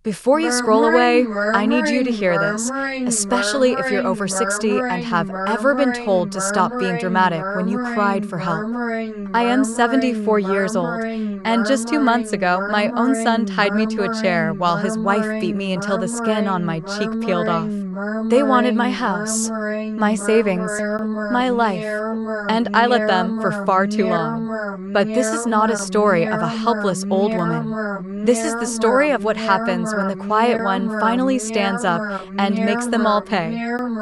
Before you scroll away, I need you to hear this, especially if you're over 60 and have ever been told to stop being dramatic when you cried for help. I am 74 years old, and just 2 months ago, my own son tied me to a chair while his wife beat me until the skin on my cheek peeled off. They wanted my house, my savings, my life, and I let them for far too long. But this is not a story of a helpless old woman. This is the story of what happens when the quiet one finally stands up and makes them all pay.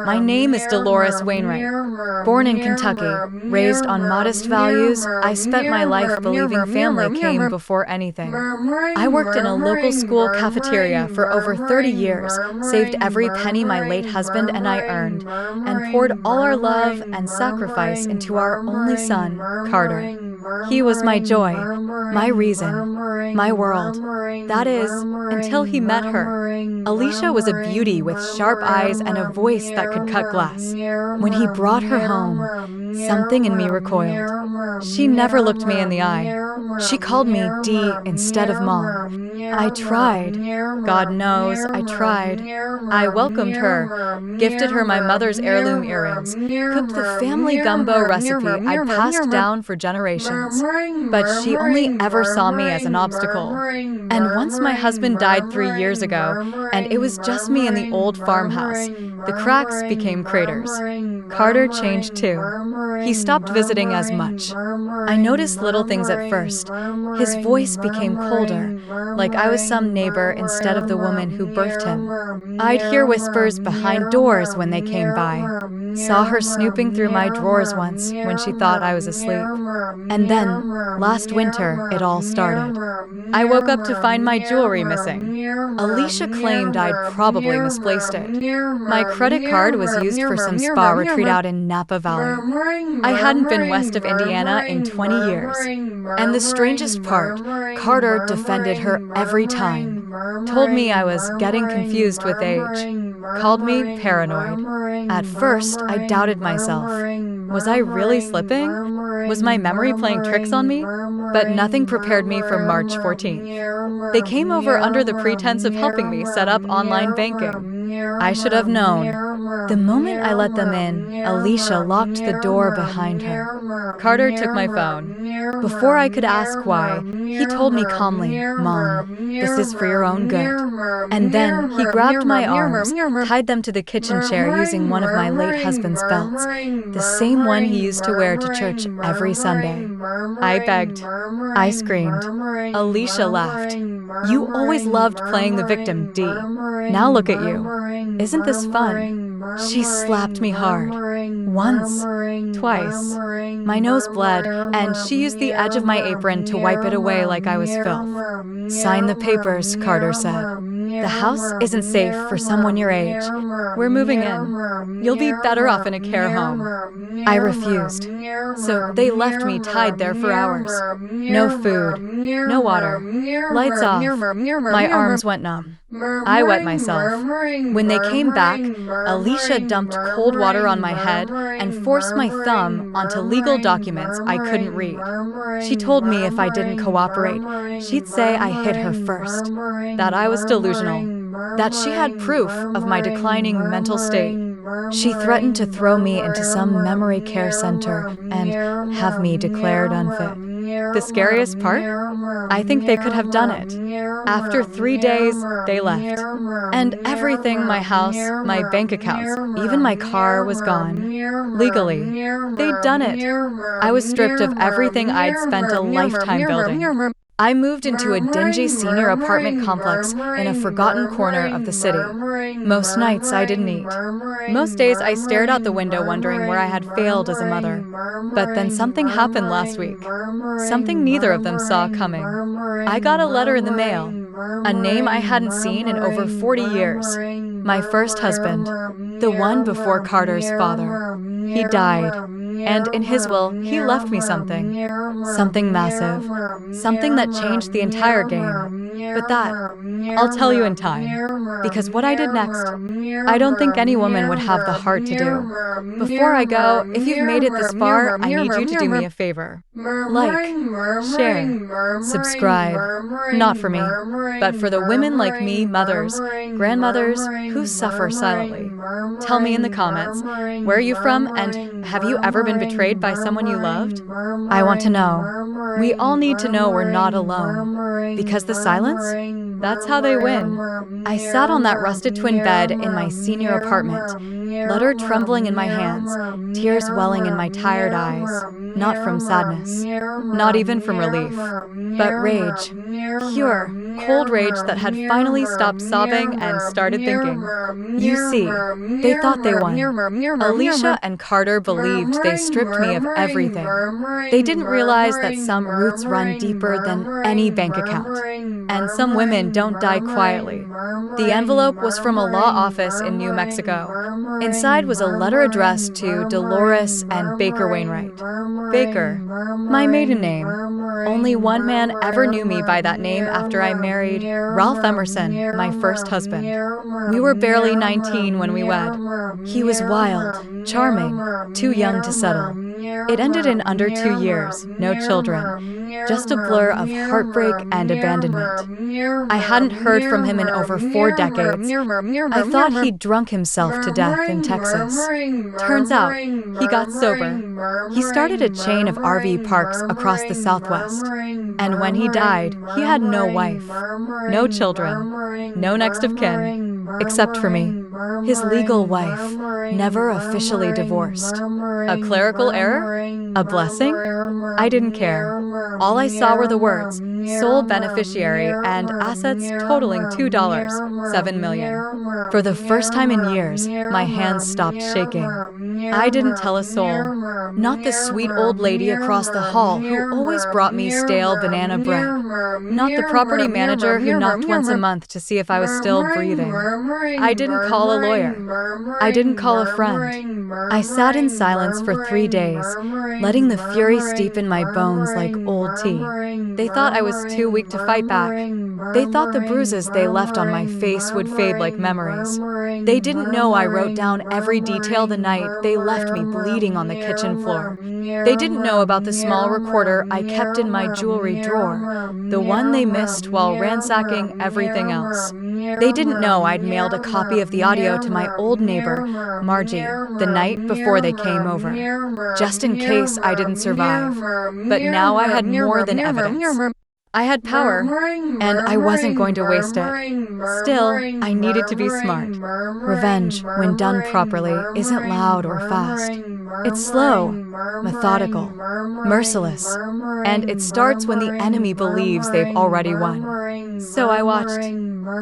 My name is Dolores Wainwright. Born in Kentucky, raised on modest values, I spent my life believing family came before anything. I worked in a local school cafeteria for over 30 years, saved every penny my late husband and I earned, and poured all our love and sacrifice into our only son, Carter. He was my joy, my reason, my world. That is, until he met her. Alicia was a beauty with sharp eyes and a voice that could cut glass. When he brought her home, something in me recoiled. She never looked me in the eye. She called me Dee instead of Mom. I tried. God knows I tried. I welcomed her, gifted her my mother's heirloom earrings, cooked the family gumbo recipe I'd passed down for generations. But she only ever saw me as an obstacle. And once my husband died 3 years ago, and it was just me in the old farmhouse, the cracks became craters. Carter changed too. He stopped visiting as much. I noticed little things at first. His voice became colder, like I was some neighbor instead of the woman who birthed him. I'd hear whispers behind doors when they came by. Saw her snooping through my drawers once when she thought I was asleep. And then, last winter, it all started. I woke up to find my jewelry missing. Alicia claimed I'd probably misplaced it. My credit card was used for some spa retreat out in Napa Valley. I hadn't been west of Indiana in 20 years. And the strangest part, Carter defended her every time. Told me I was getting confused with age. Called me paranoid. At first, I doubted myself. Was I really slipping? Was my memory playing tricks on me? But nothing prepared me for March 14th. They came over under the pretense of helping me set up online banking. I should have known. The moment I let them in, Alicia locked the door behind her. Carter took my phone. Before I could ask why, he told me calmly, "Mom, this is for your own good." And then he grabbed my arms, tied them to the kitchen chair using one of my late husband's belts, the same one he used to wear to church every Sunday. I begged. I screamed. Alicia laughed. "You always loved playing the victim, Dee. Now look at you. Isn't this fun?" She slapped me hard. Once. Twice. My nose bled, and she used the edge of my apron to wipe it away like I was filth. "Sign the papers," Carter said. "The house isn't safe for someone your age. We're moving in. You'll be better off in a care home." I refused. So they left me tied there for hours. No food, no water, lights off. My arms went numb. I wet myself. When they came back, Alicia dumped cold water on my head and forced my thumb onto legal documents I couldn't read. She told me if I didn't cooperate, she'd say I hit her first, that I was delusional, that she had proof of my declining mental state. She threatened to throw me into some memory care center and have me declared unfit. The scariest part? I think they could have done it. After 3 days, they left. And everything, my house, my bank accounts, even my car was gone. Legally. They'd done it. I was stripped of everything I'd spent a lifetime building. I moved into a dingy senior apartment complex in a forgotten corner of the city. Most nights I didn't eat. Most days I stared out the window wondering where I had failed as a mother. But then something happened last week. Something neither of them saw coming. I got a letter in the mail. A name I hadn't seen in over 40 years. My first husband. The one before Carter's father. He died. And in his will, he left me something. Something massive. Something that changed the entire game. But that, I'll tell you in time. Because what I did next, I don't think any woman would have the heart to do. Before I go, if you've made it this far, I need you to do me a favor. Like, share, subscribe. Not for me, but for the women like me, mothers, grandmothers, who suffer silently. Tell me in the comments, where are you from, and have you ever been betrayed by someone you loved? I want to know. We all need to know we're not alone. Because the silence? That's how they win. I sat on that rusted twin bed in my senior apartment, letter trembling in my hands, tears welling in my tired eyes, not from sadness, not even from relief, but rage. Pure, cold rage that had finally stopped sobbing and started thinking. You see, they thought they won. Alicia and Carter believed they stripped me of everything. They didn't realize that some roots run deeper than any bank account. And some women don't die quietly. The envelope was from a law office in New Mexico. Inside was a letter addressed to Dolores and Baker Wainwright. Baker, my maiden name. Only one man ever knew me by that name after I married Ralph Emerson, my first husband. We were barely 19 when we wed. He was wild, charming, too young to settle. It ended in under 2 years, no children, just a blur of heartbreak and abandonment. I hadn't heard from him in over 4 decades. I thought he'd drunk himself to death in Texas. Turns out, he got sober. He started a chain of RV parks across the Southwest. And when he died, he had no wife, no children, no next of kin, except for me, his legal wife, never officially divorced. A clerical error? A blessing? I didn't care. All I saw were the words, sole beneficiary, and assets totaling $7 million. For the first time in years, my hands stopped shaking. I didn't tell a soul. Not the sweet old lady across the hall who always brought me stale banana bread. Not the property manager who knocked once a month to see if I was still breathing. I didn't call a lawyer. I didn't call a friend. I sat in silence for 3 days, letting the fury steep in my bones like old tea. They thought I was too weak to fight back. They thought the bruises they left on my face would fade like memories. They didn't know I wrote down every detail the night they left me bleeding on the kitchen floor. They didn't know about the small recorder I kept in my jewelry drawer, the one they missed while ransacking everything else. They didn't know I'd mailed a copy of the audio to my old neighbor, Margie, the night before they came over, just in case I didn't survive. But now I had more than evidence. I had power, and I wasn't going to waste it. Still, I needed to be smart. Revenge, when done properly, isn't loud or fast. It's slow, methodical, merciless, and it starts when the enemy believes they've already won. So I watched.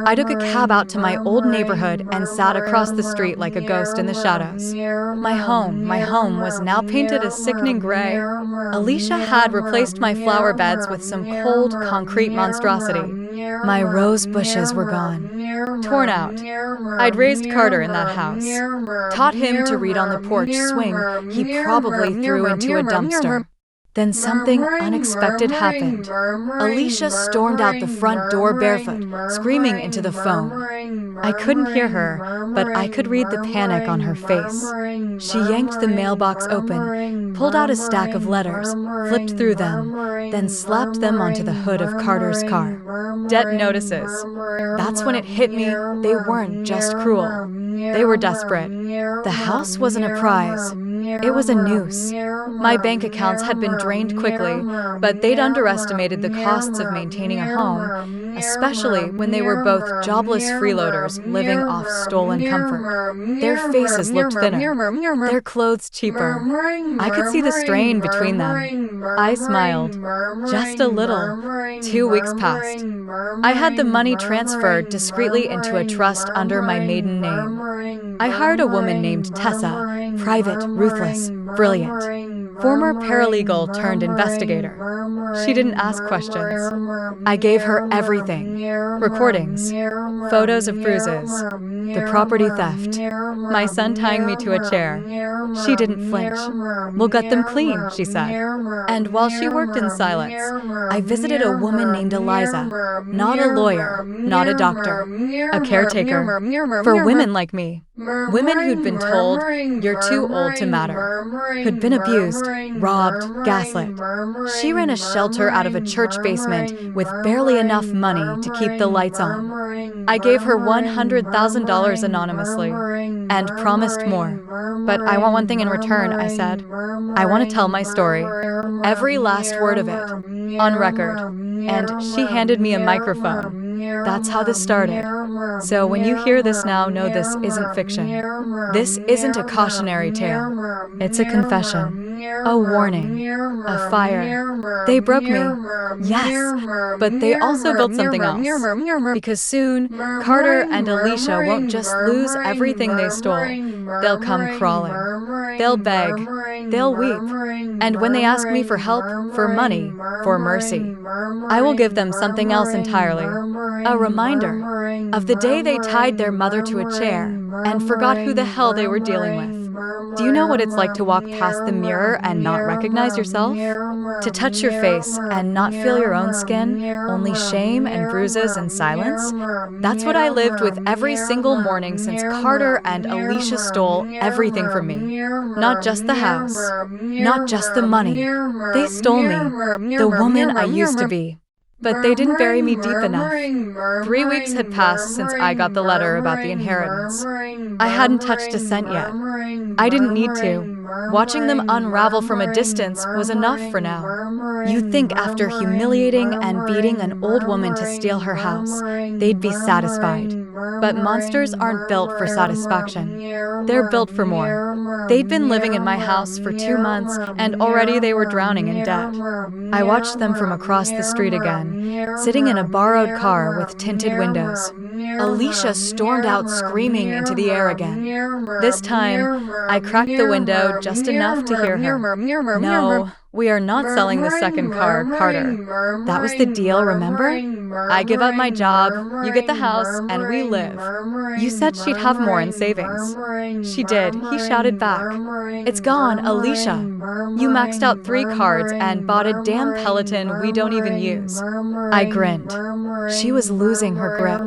I took a cab out to my old neighborhood and sat across the street like a ghost in the shadows. My home was now painted a sickening gray. Alicia had replaced my flower beds with some cold, concrete monstrosity. My rose bushes were gone, torn out. I'd raised Carter in that house, taught him to read on the porch swing he probably threw into a dumpster. Then something unexpected happened. Alicia stormed out the front door barefoot, screaming into the phone. I couldn't hear her, but I could read the panic on her face. She yanked the mailbox open, pulled out a stack of letters, flipped through them, then slapped them onto the hood of Carter's car. Debt notices. That's when it hit me. They weren't just cruel. They were desperate. The house wasn't a prize. It was a noose. My bank accounts had been drained quickly, but they'd underestimated the costs of maintaining a home, especially when they were both jobless freeloaders living off stolen comfort. Their faces looked thinner, their clothes cheaper. I could see the strain between them. I smiled. Just a little. 2 weeks passed. I had the money transferred discreetly into a trust under my maiden name. I hired a woman named Tessa, private, ruthless, brilliant. Former paralegal turned investigator. She didn't ask questions. I gave her everything. Recordings, photos of bruises, The property theft. My son tying me to a chair. She didn't flinch. We'll get them clean, she said. And while she worked in silence, I visited a woman named Eliza. Not a lawyer, not a doctor, a caretaker. For women like me. Women who'd been told, you're too old to matter. Who'd been abused, robbed, gaslit. She ran a shelter out of a church basement with barely enough money to keep the lights on. I gave her $100,000 anonymously and promised more. But I want one thing in return, I said. I want to tell my story. Every last word of it. On record. And she handed me a microphone. That's how this started. So when you hear this now, know this isn't fiction. This isn't a cautionary tale. It's a confession. A warning. A fire. They broke me. Yes. But they also built something else. Because soon, Carter and Alicia won't just lose everything they stole. They'll come crawling. They'll beg. They'll weep. And when they ask me for help, for money, for mercy, I will give them something else entirely. A reminder of the day they tied their mother to a chair and forgot who the hell they were dealing with. Do you know what it's like to walk past the mirror and not recognize yourself? To touch your face and not feel your own skin, only shame and bruises and silence? That's what I lived with every single morning since Carter and Alicia stole everything from me. Not just the house, not just the money. They stole me, the woman I used to be. But they didn't bury me deep enough. 3 weeks had passed since I got the letter about the inheritance. I hadn't touched a cent yet. I didn't need to. Watching them unravel from a distance was enough for now. You'd think after humiliating and beating an old woman to steal her house, they'd be satisfied. But monsters aren't built for satisfaction. They're built for more. They'd been living in my house for 2 months, and already they were drowning in debt. I watched them from across the street again, sitting in a borrowed car with tinted windows. Alicia stormed out screaming into the air again. This time, I cracked the window just enough to hear her. No, we are not selling the second car, Carter. That was the deal, remember? I give up my job, you get the house, and we live. You said she'd have more in savings. She did, he shouted back. It's gone, Alicia. You maxed out 3 cards and bought a damn Peloton we don't even use. I grinned. She was losing her grip.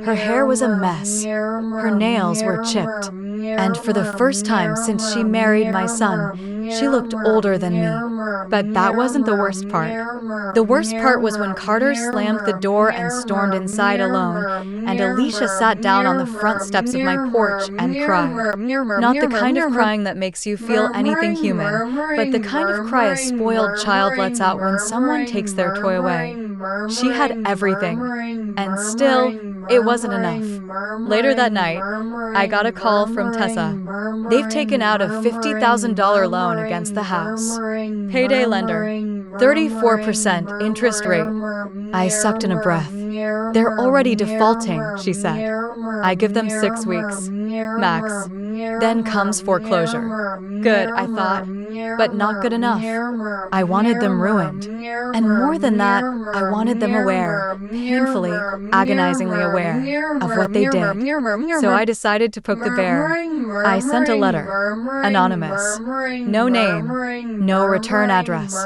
Her hair was a mess. Her nails were chipped. And for the first time since she married my son, she looked older than me. But that wasn't the worst part. The worst part was when Carter slammed the door and stormed inside alone, and Alicia sat down on the front steps of my porch and cried. Not the kind of crying that makes you feel anything human, but the kind of cry a spoiled child lets out when someone takes their toy away. She had everything, and still, it wasn't enough. Later that night, I got a call from Tessa. They've taken out a $50,000 loan against the house. Payday lender. 34% interest rate. I sucked in a breath. They're already defaulting, she said. I give them 6 weeks. Max. Then comes foreclosure. Good, I thought, but not good enough. I wanted them ruined. And more than that, I wanted them aware, painfully, agonizingly aware, of what they did. So I decided to poke the bear. I sent a letter. Anonymous. No name. No return address.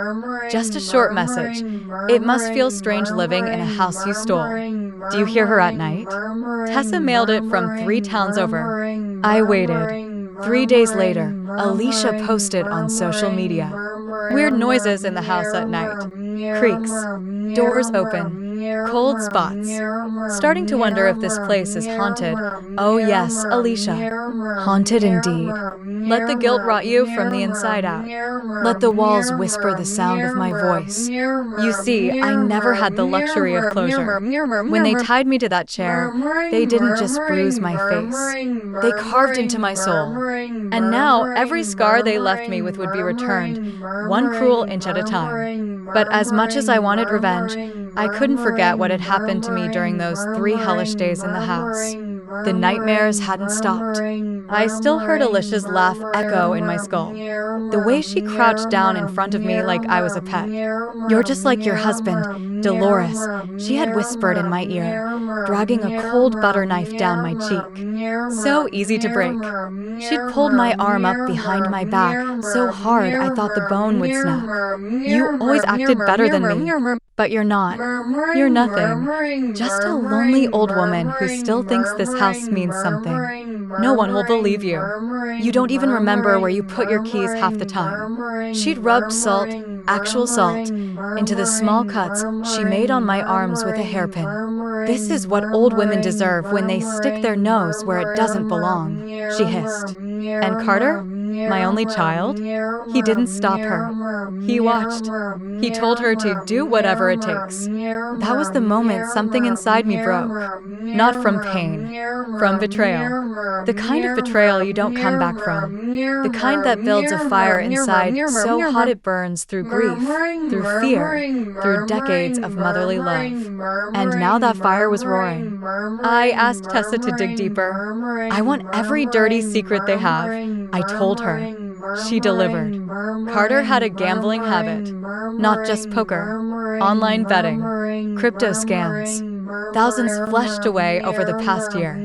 Just a short message. It must feel strange living in a house you stole. Do you hear her at night? Tessa mailed it from 3 towns over. I waited. 3 days later, Alicia posted on social media. Weird noises in the house at night. Creaks. Doors open. Cold spots. Starting to wonder if this place is haunted. Oh yes, Alicia. Haunted indeed. Let the guilt rot you from the inside out. Let the walls whisper the sound of my voice. You see, I never had the luxury of closure. When they tied me to that chair, they didn't just bruise my face. They carved into my soul. And now, every scar they left me with would be returned, 1 cruel inch at a time. But as much as I wanted revenge, I couldn't forget what had happened to me during those 3 hellish days in the house. The nightmares hadn't stopped. I still heard Alicia's laugh echo in my skull. The way she crouched down in front of me like I was a pet. "You're just like your husband, Dolores," she had whispered in my ear, dragging a cold butter knife down my cheek. So easy to break. She'd pulled my arm up behind my back so hard I thought the bone would snap. "You always acted better than me, but you're not. You're nothing. Just a lonely old woman who still thinks this house means something. No one will believe you. You don't even remember where you put your keys half the time." She'd rubbed salt, actual salt, into the small cuts she made on my arms with a hairpin. "This is what old women deserve when they stick their nose where it doesn't belong," she hissed. And Carter, my only child, he didn't stop her. He watched. He told her to do whatever it takes. That was the moment something inside me broke. Not from pain, from betrayal. The kind of betrayal you don't come back from. The kind that builds a fire inside so hot it burns through grief, through fear, through decades of motherly love. And now that fire was roaring. I asked Tessa to dig deeper. "I want every dirty secret they have," I told her. She delivered. Carter had a gambling habit. Not just poker. Online betting. Crypto scams. Thousands flushed away over the past year.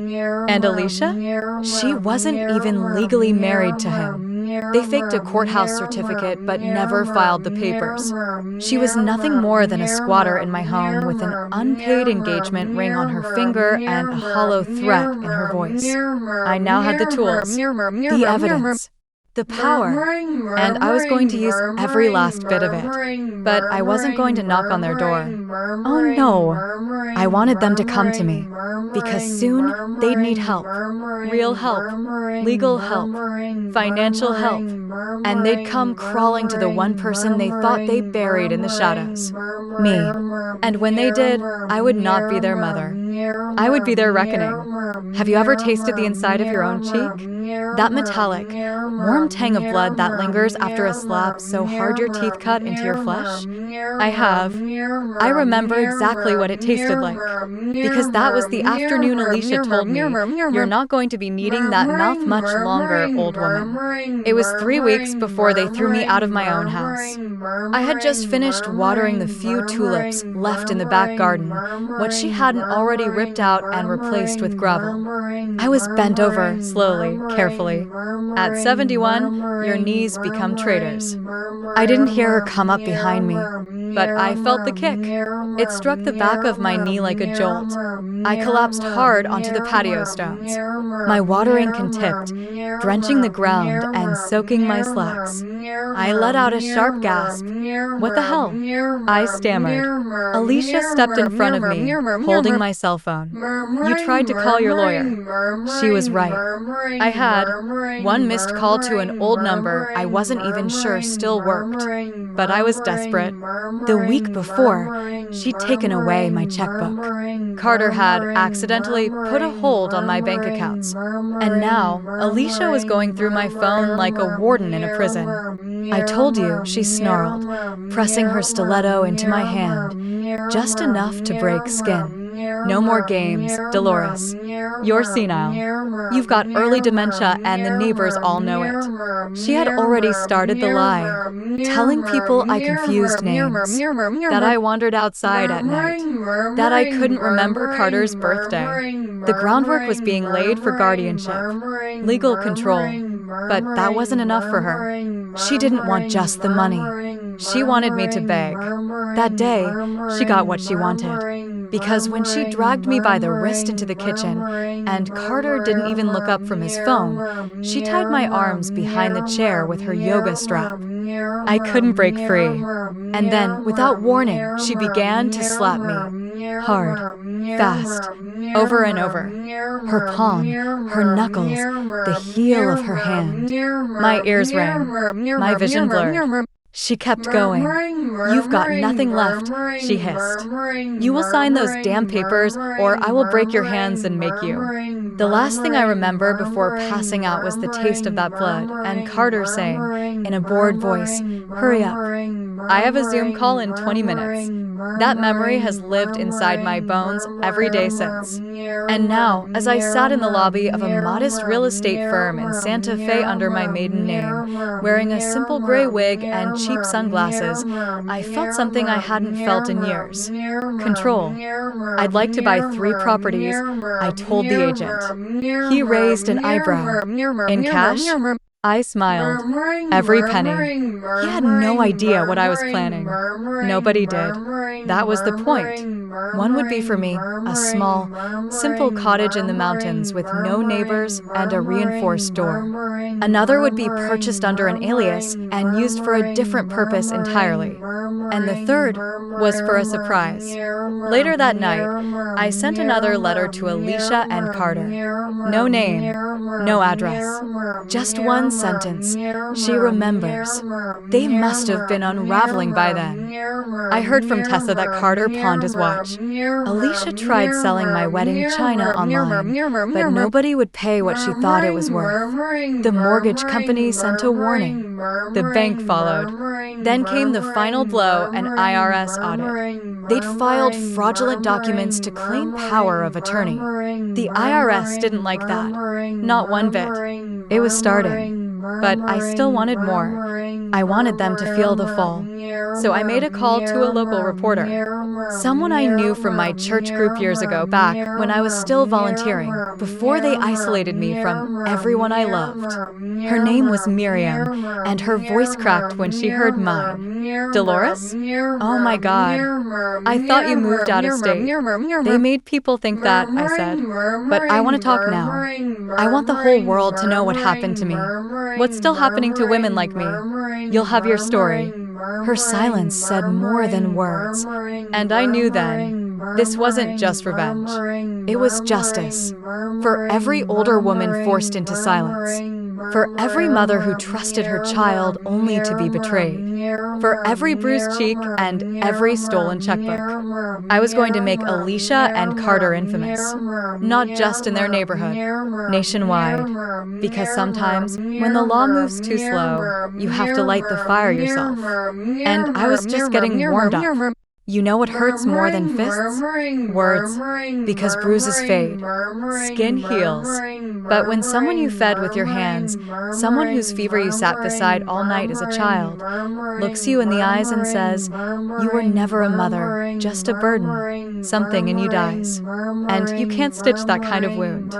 And Alicia? She wasn't even legally married to him. They faked a courthouse certificate but never filed the papers. She was nothing more than a squatter in my home with an unpaid engagement ring on her finger and a hollow threat in her voice. I now had the tools, the evidence, the power, and I was going to use every last bit of it. But I wasn't going to knock on their door. Oh no. I wanted them to come to me, because soon they'd need help. Real help, legal help, financial help, and they'd come crawling to the one person they thought they buried in the shadows. Me. And when they did, I would not be their mother. I would be their reckoning. Have you ever tasted the inside of your own cheek? That metallic, warm tang of blood that lingers after a slap so hard your teeth cut into your flesh? I have. I remember exactly what it tasted like. Because that was the afternoon Alicia told me, "You're not going to be needing that mouth much longer, old woman." It was 3 weeks before they threw me out of my own house. I had just finished watering the few tulips left in the back garden, what she hadn't already ripped out and replaced with gravel. I was bent over, slowly, carefully. At 71, your knees become traitors. I didn't hear her come up behind me, but I felt the kick. It struck the back of my knee like a jolt. I collapsed hard onto the patio stones. My watering can tipped, drenching the ground and soaking my slacks. I let out a sharp gasp. "What the hell?" I stammered. Alicia stepped in front of me, holding my cell phone. "You tried to call your lawyer." She was right. I had one missed call to an old number I wasn't even sure still worked. But I was desperate. The week before, she'd taken away my checkbook. Carter had accidentally put a hold on my bank accounts. And now, Alicia was going through my phone like a warden in a prison. "I told you," she snarled, pressing her stiletto into my hand, just enough to break skin. "No more games, Dolores. You're senile. You've got early dementia and the neighbors all know it." She had already started the lie, telling people I confused names, that I wandered outside at night, that I couldn't remember Carter's birthday. The groundwork was being laid for guardianship, legal control, but that wasn't enough for her. She didn't want just the money. She wanted me to beg. That day, she got what she wanted. Because when she dragged me by the wrist into the kitchen, and Carter didn't even look up from his phone, she tied my arms behind the chair with her yoga strap. I couldn't break free. And then, without warning, she began to slap me. Hard, fast, over and over. Her palm, her knuckles, the heel of her hand. My ears rang, my vision blurred. She kept going. "You've got nothing left," she hissed. "You will sign those damn papers, or I will break your hands and make you." The last thing I remember before passing out was the taste of that blood, and Carter saying, in a bored voice, "Hurry up. I have a Zoom call in 20 minutes." That memory has lived inside my bones every day since. And now, as I sat in the lobby of a modest real estate firm in Santa Fe under my maiden name, wearing a simple gray wig and cheap sunglasses, I felt something I hadn't felt in years. Control. "I'd like to buy 3 properties," I told the agent. He raised an eyebrow. "In cash?" I smiled. "Every penny." He had no idea what I was planning. Nobody did. That was the point. One would be for me, a small, simple cottage in the mountains with no neighbors and a reinforced door. Another would be purchased under an alias and used for a different purpose entirely. And the third was for a surprise. Later that night, I sent another letter to Alicia and Carter. No name, no address. Just one sentence. She remembers. They must have been unraveling by then. I heard from Tessa that Carter pawned his watch. Alicia tried selling my wedding china online, but nobody would pay what she thought it was worth. The mortgage company sent a warning. The bank followed. Then came the final blow, an IRS audit. They'd filed fraudulent documents to claim power of attorney. The IRS didn't like that. Not one bit. It was starting. But I still wanted more. I wanted them to feel the fall. So I made a call to a local reporter. Someone I knew from my church group years ago, back when I was still volunteering, before they isolated me from everyone I loved. Her name was Miriam, and her voice cracked when she heard mine. "Dolores? Oh my God. I thought you moved out of state." "They made people think that," I said. "But I want to talk now. I want the whole world to know what happened to me. What's still happening to women like me. You'll have your story." Her silence said more than words. And I knew then, this wasn't just revenge. It was justice. For every older woman forced into silence. For every mother who trusted her child only to be betrayed. For every bruised cheek and every stolen checkbook. I was going to make Alicia and Carter infamous. Not just in their neighborhood, nationwide. Because sometimes, when the law moves too slow, you have to light the fire yourself. And I was just getting warmed up. You know what hurts more than fists? Words. Because bruises fade. Skin heals. But when someone you fed with your hands, someone whose fever you sat beside all night as a child, looks you in the eyes and says, "You were never a mother, just a burden," something in you dies. And you can't stitch that kind of wound.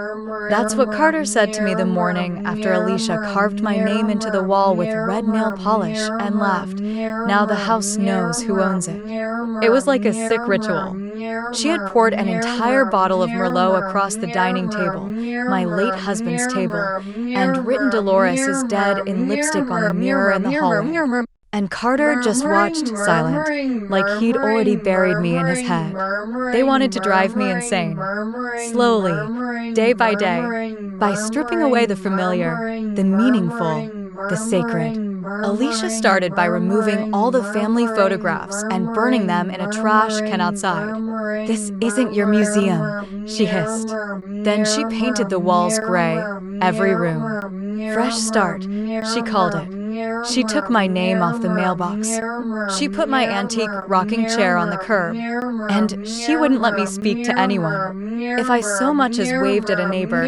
That's what Carter said to me the morning after Alicia carved my name into the wall with red nail polish and laughed. "Now the house knows who owns it." It was like a sick ritual. She had poured an entire bottle of Merlot across the dining table, my late husband's table, and written Dolores is dead in lipstick on the mirror in the hallway. And Carter just watched, silent, like he'd already buried me in his head. They wanted to drive me insane. Slowly, day by day, by stripping away the familiar, the meaningful, the sacred. Alicia started by removing all the family photographs and burning them in a trash can outside. "This isn't your museum," she hissed. Then she painted the walls gray, every room. "Fresh start," she called it. She took my name off the mailbox. She put my antique rocking chair on the curb. And she wouldn't let me speak to anyone. If I so much as waved at a neighbor,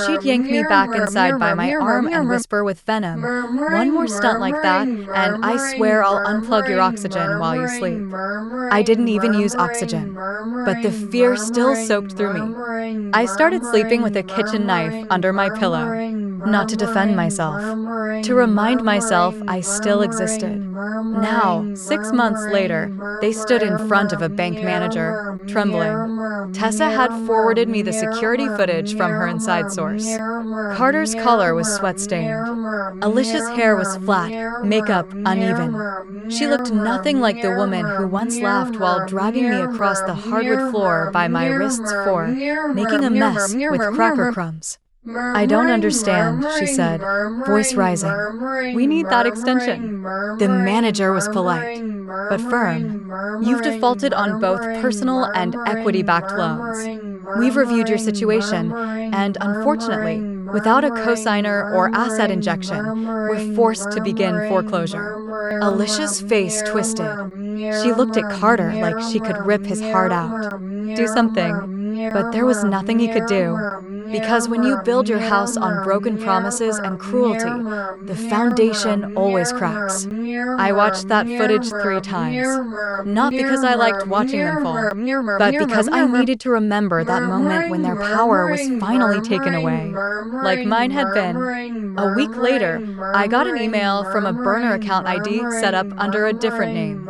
she'd yank me back inside by my arm and whisper with venom, "One more stunt like that, and I swear I'll unplug your oxygen while you sleep." I didn't even use oxygen, but the fear still soaked through me. I started sleeping with a kitchen knife under my pillow. Not to defend myself, to remind myself I still existed. Now, 6 months later, they stood in front of a bank manager, trembling. Tessa had forwarded me the security footage from her inside source. Carter's collar was sweat-stained. Alicia's hair was flat, makeup uneven. She looked nothing like the woman who once laughed while dragging me across the hardwood floor by my wrists for making a mess with cracker crumbs. "I don't understand," she said, voice rising. "We need that extension." The manager was polite, but firm. "You've defaulted on both personal and equity-backed loans. We've reviewed your situation, and unfortunately, without a cosigner or asset injection, we're forced to begin foreclosure." Alicia's face twisted. She looked at Carter like she could rip his heart out. Do something. But there was nothing he could do. Because when you build your house on broken promises and cruelty, the foundation always cracks. I watched that footage 3 times. Not because I liked watching them fall, but because I needed to remember that moment when their power was finally taken away, like mine had been. A week later, I got an email from a burner account ID set up under a different name.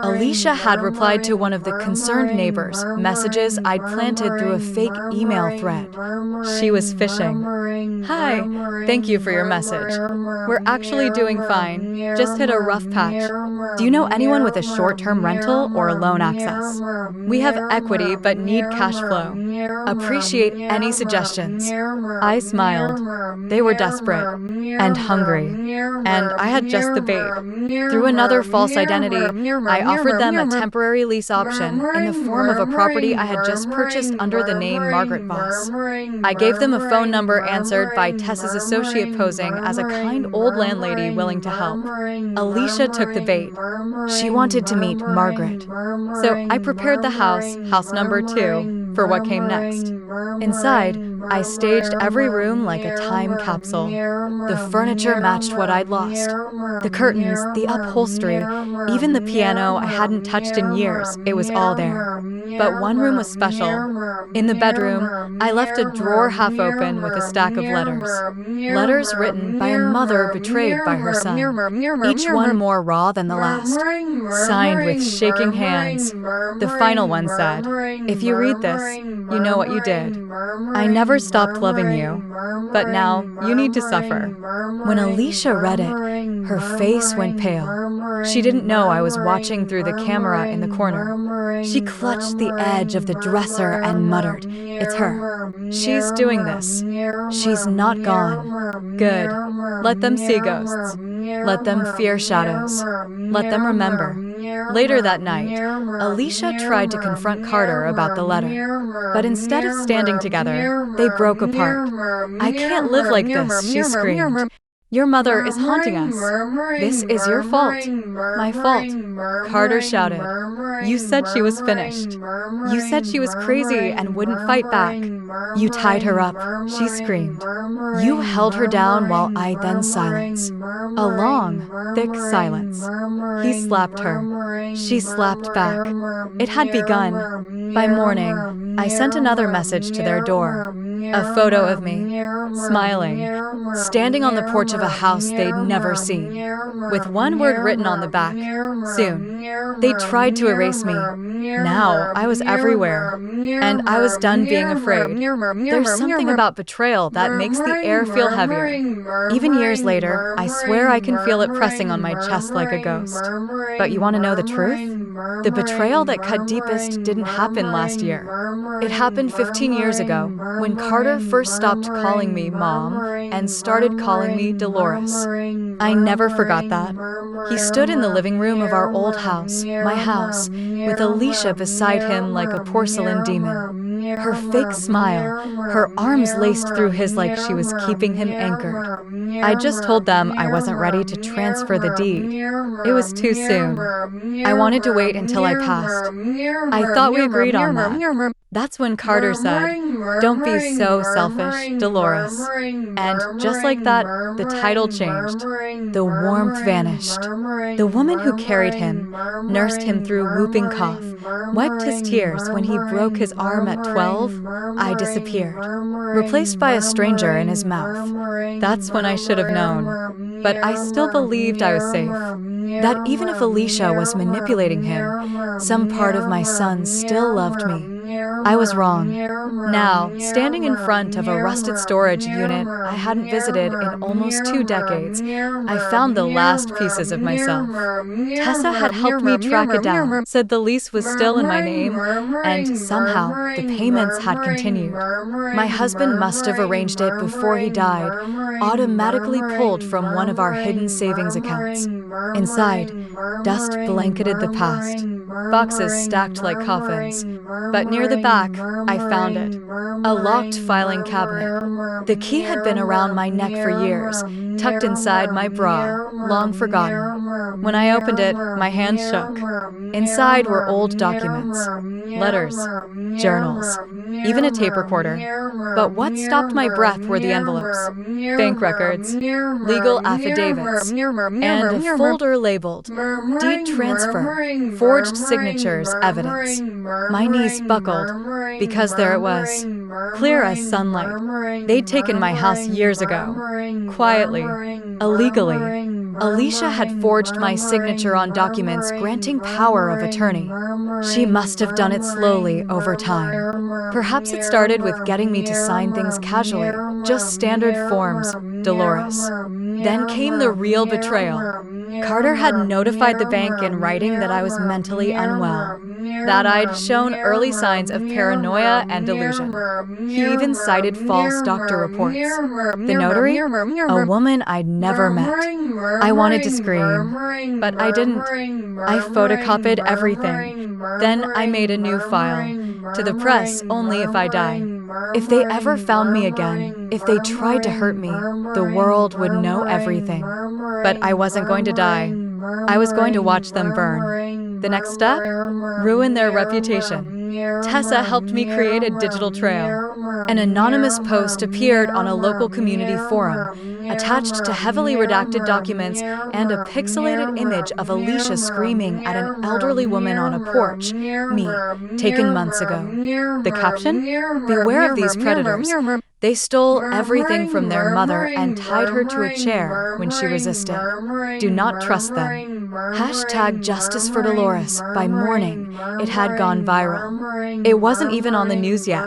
Alicia had replied to one of the concerned neighbors' messages I'd planted through a fake email thread. She was phishing. Hi, thank you for your message. We're actually doing fine, just hit a rough patch. Do you know anyone with a short-term rental or loan access? We have equity but need cash flow. Appreciate any suggestions. I smiled. They were desperate and hungry, and I had just the bait. Through another false identity, I offered them a temporary lease option in the form of a property I had just purchased under the name Margaret Voss. I gave them a phone number answered by Tess's associate posing as a kind old landlady willing to help. Alicia took the bait. She wanted to meet Margaret. So I prepared the house number 2, for what came next. Inside, I staged every room like a time capsule. The furniture matched what I'd lost. The curtains, the upholstery, even the piano I hadn't touched in years, it was all there. But one room was special. In the bedroom, I left a drawer half open with a stack of letters. Letters written by a mother betrayed by her son. Each one more raw than the last. Signed with shaking hands. The final one said, "If you read this, you know what you did. I never stopped loving you, but now you need to suffer." When Alicia read it, her face went pale. She didn't know I was watching through the camera in the corner. She clutched the edge of the dresser and muttered, "It's her. She's doing this. She's not gone. Good. Let them see ghosts. Let them fear shadows. Let them remember." Later that night, Alicia tried to confront Carter about the letter. But instead of standing together, they broke apart. "I can't live like this," she screamed. "Your mother is haunting us. This is your fault." "My fault," Carter shouted. "You said she was finished. You said she was crazy and wouldn't fight back. You tied her up," she screamed. "You held her down while I then silence." A long, thick silence. He slapped her. She slapped back. It had begun. By morning, I sent another message to their door. A photo of me, smiling, standing on the porch of a house they'd never seen, with one word written on the back, "Soon." They tried to erase me. Now I was everywhere, and I was done being afraid. There's something about betrayal that makes the air feel heavier. Even years later, I swear I can feel it pressing on my chest like a ghost. But you want to know the truth? The betrayal that cut deepest didn't happen last year. It happened 15 years ago, when Carter first stopped calling me Mom and started calling me Dolores. I never forgot that. He stood in the living room of our old house, my house, with Alicia beside him like a porcelain demon. Her fake smile, her arms laced through his like she was keeping him anchored. I just told them I wasn't ready to transfer the deed. It was too soon. I wanted to wait until I passed. I thought we agreed on that. That's when Carter said, "Don't be so selfish, Dolores." And just like that, the title changed. The warmth vanished. The woman who carried him, nursed him through whooping cough, wiped his tears when he broke his arm at 12, I disappeared, replaced by a stranger in his mouth. That's when I should have known. But I still believed I was safe. That even if Alicia was manipulating him, some part of my son still loved me. I was wrong. Now, standing in front of a rusted storage unit I hadn't visited in almost 2 decades, I found the last pieces of myself. Tessa had helped me track it down, said the lease was still in my name, and somehow the payments had continued. My husband must have arranged it before he died, automatically pulled from one of our hidden savings accounts. Inside, dust blanketed the past. boxes stacked like coffins. But near the back, I found it. A locked filing cabinet. The key had been around my neck for years, tucked inside my bra, long forgotten. When I opened it, my hands shook. Inside were old documents, letters, journals, even a tape recorder. But what stopped my breath were the envelopes, bank records, legal affidavits, and a folder labeled Deed Transfer, Forged Signatures Evidence. My knees buckled, because there it was, clear as sunlight. They'd taken my house years ago, quietly, illegally. Alicia had forged my signature on documents granting power of attorney. She must have done it slowly over time. Perhaps it started with getting me to sign things casually, just standard forms, Dolores. Then came the real betrayal. Carter had notified the bank in writing that I was mentally unwell, that I'd shown early signs of paranoia and delusion. He even cited false doctor reports. The notary? A woman I'd never met. I wanted to scream, but I didn't. I photocopied everything. Then I made a new file. To the press only if I die. If they ever found me again, if they tried to hurt me, the world would know everything. But I wasn't going to die. I was going to watch them burn. The next step? Ruin their reputation. Tessa helped me create a digital trail. An anonymous post appeared on a local community forum, attached to heavily redacted documents and a pixelated image of Alicia screaming at an elderly woman on a porch, me, taken months ago. The caption? Beware of these predators. They stole everything from their mother and tied her to a chair when she resisted. Do not trust them. Hashtag Justice for Dolores. By morning, it had gone viral. It wasn't even on the news yet,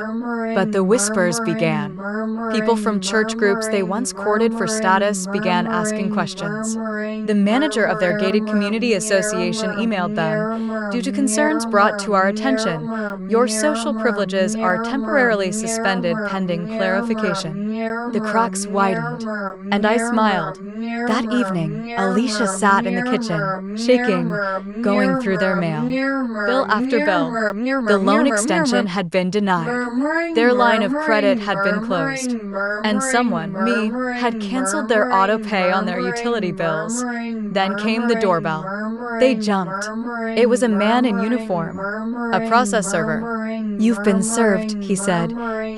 but the whispers began. People from church groups they once courted for status began asking questions. The manager of their gated community association emailed them, "Due to concerns brought to our attention, your social privileges are temporarily suspended pending clarification." The cracks widened, and I smiled. That evening, Alicia sat in the kitchen, shaking, going through their mail. Bill after bill. The loan extension had been denied. Their line of credit had been closed. And someone, me, had canceled their auto pay on their utility bills. Then came the doorbell. They jumped. It was a man in uniform, a process server. "You've been served," he said,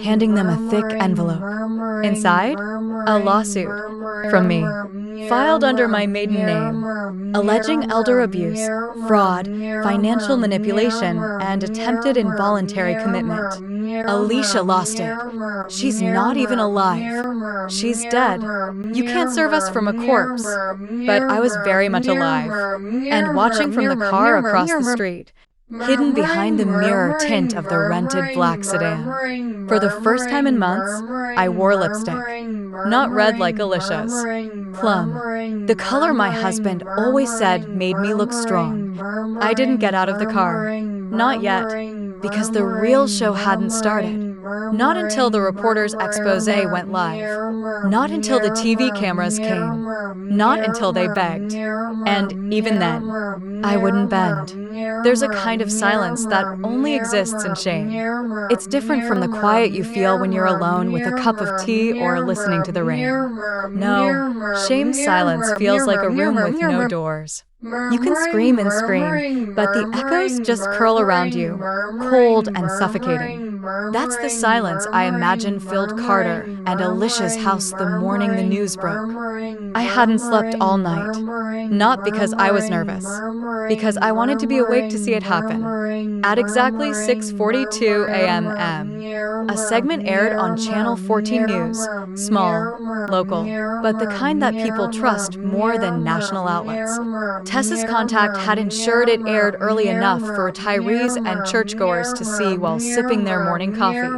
handing them a thick envelope. Inside, a lawsuit from me, filed under my maiden name, alleging elder abuse, fraud, financial manipulation, and attempted involuntary commitment. Alicia lost it. She's not even alive. She's dead. You can't serve us from a corpse. But I was very much alive, and watching from the car across the street, hidden behind the mirror tint of the rented black sedan. For the first time in months, I wore lipstick. Not red like Alicia's. Plum. The color my husband always said made me look strong. I didn't get out of the car. Not yet. Because the real show hadn't started. Not until the reporter's expose went live. Not until the TV cameras came. Not until they begged. And even then, I wouldn't bend. There's a kind of silence that only exists in shame. It's different from the quiet you feel when you're alone with a cup of tea or listening to the rain. No, shame's silence feels like a room with no doors. You can scream and scream, but the echoes just curl around you, cold and suffocating. That's the silence I imagine filled Carter and Alicia's house the morning the news broke. I hadn't slept all night. Not because I was nervous, because I wanted to be awake to see it happen. At exactly 6:42 a.m., a segment aired on Channel 14 News, small, local, but the kind that people trust more than national outlets. Tessa's contact had ensured it aired early enough for retirees and churchgoers to see while sipping their morning coffee.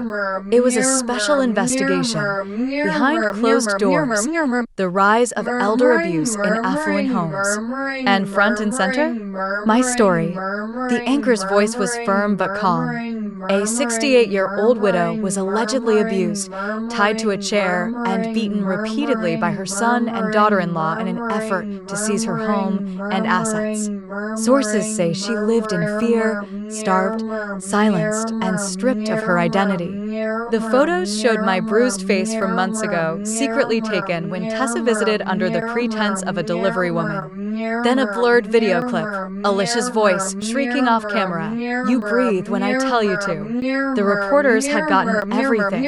It was a special investigation. Behind closed doors, the rise of elder abuse in affluent homes. And front and center, my story. The anchor's voice was firm but calm. A 68-year-old widow was allegedly abused, tied to a chair, and beaten repeatedly by her son and daughter-in-law in an effort to seize her home and assets. Sources say she lived in fear, starved, silenced, and stripped of her identity. The photos showed my bruised face from months ago, secretly taken when Tessa visited under the pretense of a delivery woman. Then a blurred video clip, Alicia's voice shrieking off camera, "You breathe when I tell you to." The reporters had gotten everything.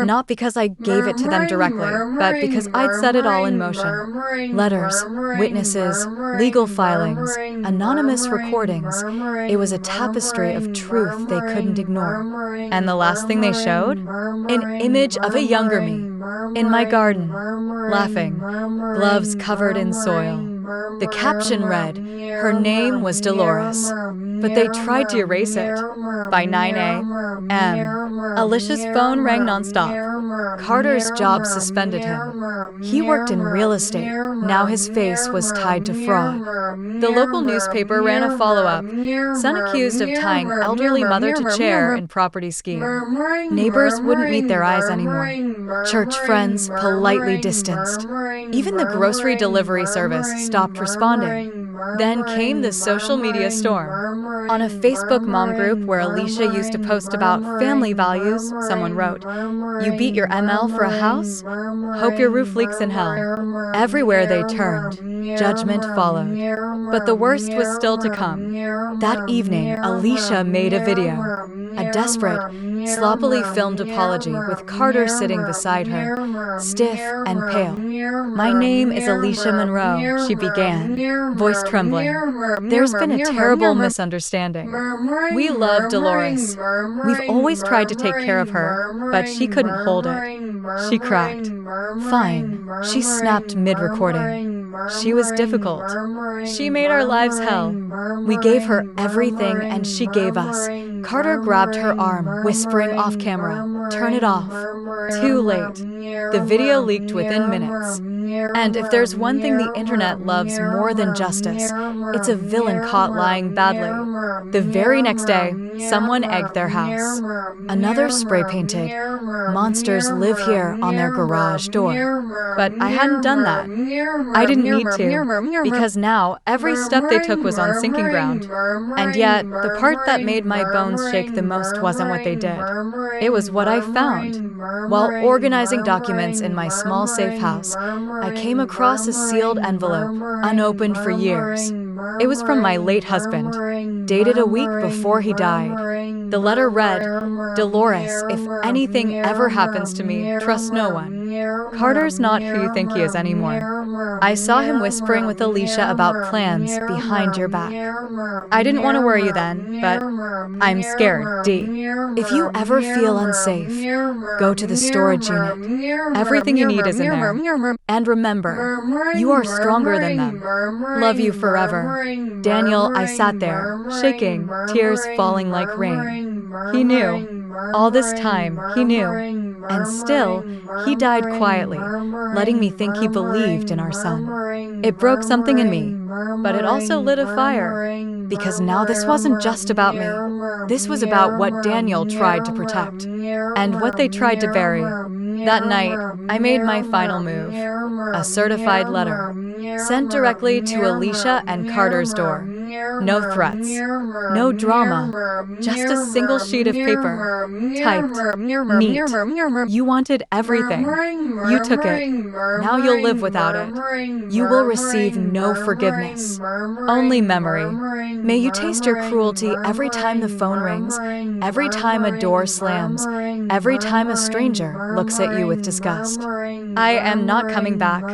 Not because I gave it to them directly, but because I'd set it all in motion. Letters, witnesses, legal filings, anonymous recordings. It was a tapestry of truth they couldn't ignore. And the last thing they showed? An image of a younger me, in my garden, laughing, gloves covered in soil. The caption read, "Her name was Dolores," but they tried to erase it. By 9 a.m., Alicia's phone rang nonstop. Carter's job suspended him. He worked in real estate. Now his face was tied to fraud. The local newspaper ran a follow-up. Son accused of tying elderly mother to chair in property scheme. Neighbors wouldn't meet their eyes anymore. Church friends politely distanced. Even the grocery delivery service stopped responding. Then came the social media storm. On a Facebook mom group where Alicia used to post about family values, someone wrote, "You beat your ML for a house? Hope your roof leaks in hell." Everywhere they turned, judgment followed. But the worst was still to come. That evening, Alicia made a video. A desperate, sloppily filmed apology with Carter sitting beside her, stiff and pale. "My name is Alicia Monroe," she began, voice trembling. "There's been a terrible misunderstanding. We love Dolores. We've always tried to take care of her, but she couldn't hold it." She cracked. "Fine," she snapped mid-recording. "She was difficult. She made our lives hell. We gave her everything and she gave us." Carter grabbed her arm, whispering off camera, "Turn it off." Too late. The video leaked within minutes. And if there's one thing the internet loves more than justice, it's a villain caught lying badly. The very next day, someone egged their house. Another spray-painted, "Monsters live here" on their garage door. But I hadn't done that. I didn't need to, because now every step they took was on sinking ground. And yet, the part that made my bones shake the most wasn't what they did. It was what I found. While organizing documents in my small safe house, I came across a sealed envelope, unopened for years. It was from my late husband, dated a week before he died. The letter read, "Dolores, if anything ever happens to me, trust no one. Carter's not who you think he is anymore. I saw him whispering with Alicia about plans behind your back. I didn't want to worry you then, but I'm scared, D. If you ever feel unsafe, go to the storage unit. Everything you need is in there. And remember, you are stronger than them. Love you forever." Daniel, I sat there, shaking, tears falling like rain. He knew. All this time, he knew. And still, he died quietly, letting me think he believed in our son. It broke something in me, but it also lit a fire. Because now this wasn't just about me. This was about what Daniel tried to protect, and what they tried to bury. That night, I made my final move. A certified letter, sent directly to Alicia and Carter's door. No threats, no drama, just a single sheet of paper, typed, neat. You wanted everything. You took it. Now you'll live without it. You will receive no forgiveness, only memory. May you taste your cruelty every time the phone rings, every time a door slams, every time a stranger looks at you with disgust. I am not coming back,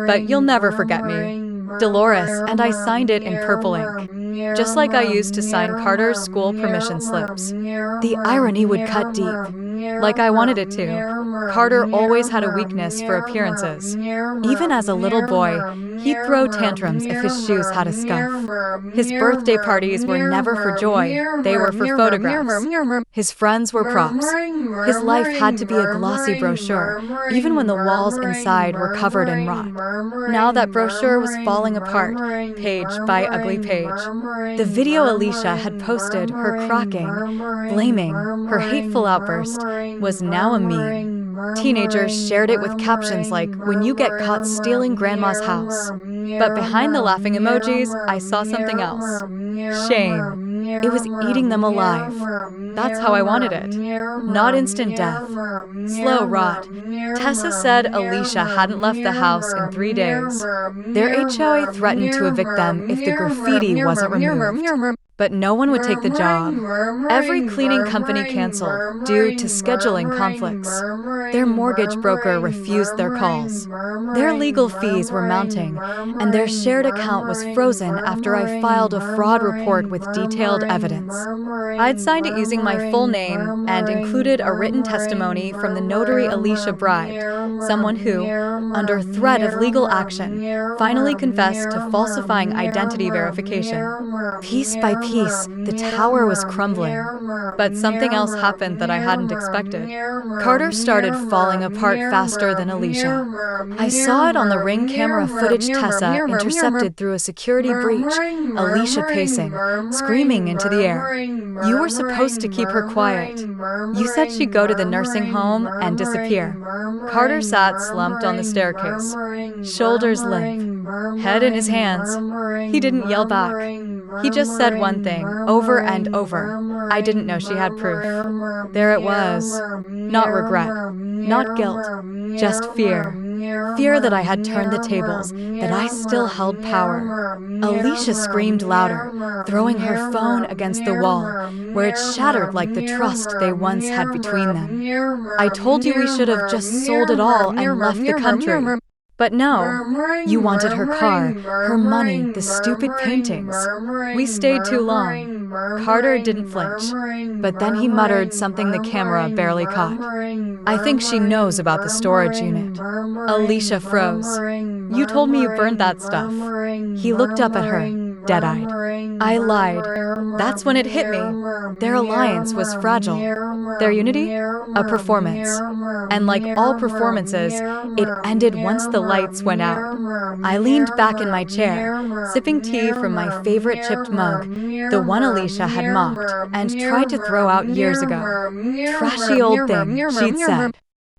but you'll never forget me. Dolores, and I signed it in purple ink, just like I used to sign Carter's school permission slips. The irony would cut deep, like I wanted it to. Carter always had a weakness for appearances. Even as a little boy, he'd throw tantrums if his shoes had a scuff. His birthday parties were never for joy, they were for photographs. His friends were props. His life had to be a glossy brochure, even when the walls inside were covered in rot. Now that brochure was falling apart, page by ugly page. The video Alicia had posted, her cracking, blaming, her hateful outburst, was now a meme. Teenagers shared it with captions like, "When you get caught stealing grandma's house." But behind the laughing emojis, I saw something else. Shame. It was eating them alive. That's how I wanted it. Not instant death. Slow rot. Tessa said Alicia hadn't left the house in 3 days. Their HOA threatened to evict them if the graffiti wasn't removed. But no one would take the job. Every cleaning company canceled due to scheduling conflicts. Their mortgage broker refused their calls. Their legal fees were mounting, and their shared account was frozen after I filed a fraud report with detailed evidence. I'd signed it using my full name and included a written testimony from the notary Alicia bribed, someone who, under threat of legal action, finally confessed to falsifying identity verification. Piece by piece, the tower was crumbling. But something else happened that I hadn't expected. Carter started falling apart faster than Alicia. I saw it on the Ring camera footage Tessa intercepted through a security breach, Alicia pacing, screaming into the air. "You were supposed to keep her quiet. You said she'd go to the nursing home and disappear." Carter sat slumped on the staircase, shoulders limp, head in his hands. He didn't yell back. He just said one thing, over and over. I didn't know she had proof. There it was. Not regret, not guilt, just fear. Fear that I had turned the tables, that I still held power. Alicia screamed louder, throwing her phone against the wall, where it shattered like the trust they once had between them. "I told you we should have just sold it all and left the country." But no, you wanted her car, her money, the stupid paintings. We stayed too long. Carter didn't flinch, but then he muttered something the camera barely caught. "I think she knows about the storage unit." Alicia froze. "You told me you burned that stuff." He looked up at her, dead-eyed. I lied. That's when it hit me. Their alliance was fragile. Their unity? A performance. And like all performances, it ended once the lights went out. I leaned back in my chair, sipping tea from my favorite chipped mug, the one Alicia had mocked and tried to throw out years ago. "Trashy old thing," she'd said.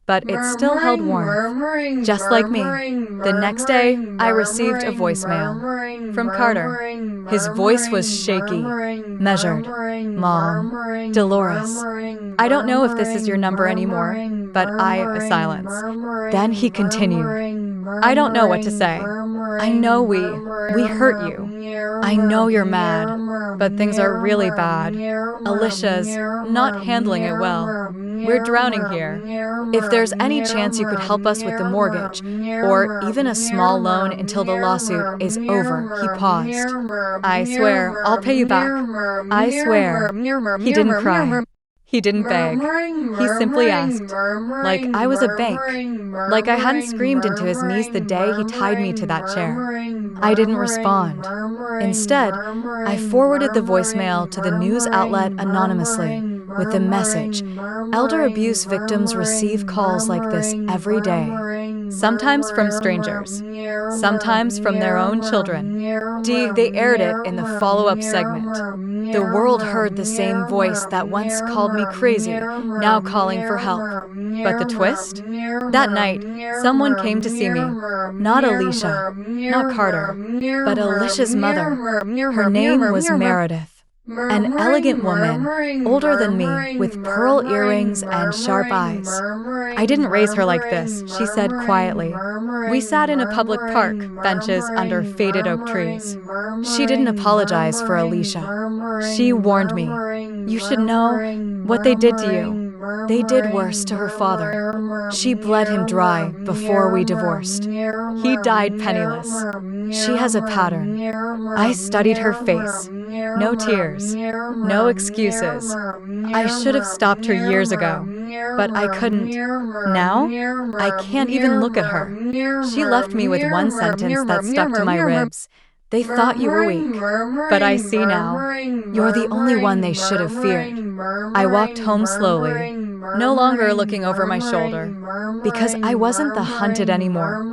But it still held warmth. Just like me. The next day, I received a voicemail from Carter. His voice was shaky, measured. "Mom, Dolores. I don't know if this is your number anymore," but a silence. Then he continued. "I don't know what to say. I know we hurt you. I know you're mad, but things are really bad. Alicia's not handling it well. We're drowning here. If there's any chance you could help us with the mortgage, or even a small loan until the lawsuit is over." He paused. "I swear, I'll pay you back. I swear." He didn't cry. He didn't beg. He simply asked, like I was a bank, like I hadn't screamed into his knees the day he tied me to that chair. I didn't respond. Instead, I forwarded the voicemail to the news outlet anonymously, with the message, "Elder abuse victims receive calls like this every day. Sometimes from strangers, sometimes from their own children." They aired it in the follow-up segment. The world heard the same voice that once called me crazy, now calling for help. But the twist? That night, someone came to see me. Not Alicia, not Carter, but Alicia's mother. Her name was Meredith. An elegant woman, older than me, with pearl earrings and sharp eyes. "I didn't raise her like this," she said quietly. "We sat in a public park, benches under faded oak trees." She didn't apologize for Alicia. She warned me, "You should know what they did to you. They did worse to her father. She bled him dry before we divorced. He died penniless. She has a pattern." I studied her face. No tears. No excuses. I should have stopped her years ago, but I couldn't. Now, I can't even look at her. She left me with one sentence that stuck to my ribs. "They thought you were weak, but I see now. You're the only one they should have feared." I walked home slowly, no longer looking over my shoulder, because I wasn't the hunted anymore.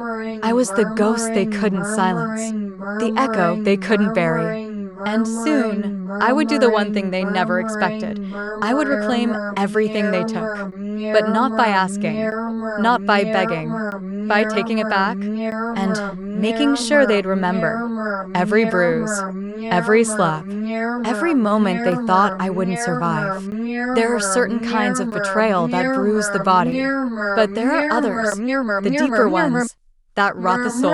I was the ghost they couldn't silence, the echo they couldn't bury. And soon, I would do the one thing they never expected. I would reclaim everything they took. But not by asking, not by begging, by taking it back and making sure they'd remember every bruise, every slap, every moment they thought I wouldn't survive. There are certain kinds of betrayal that bruise the body, but there are others, the deeper ones, that rot the soul.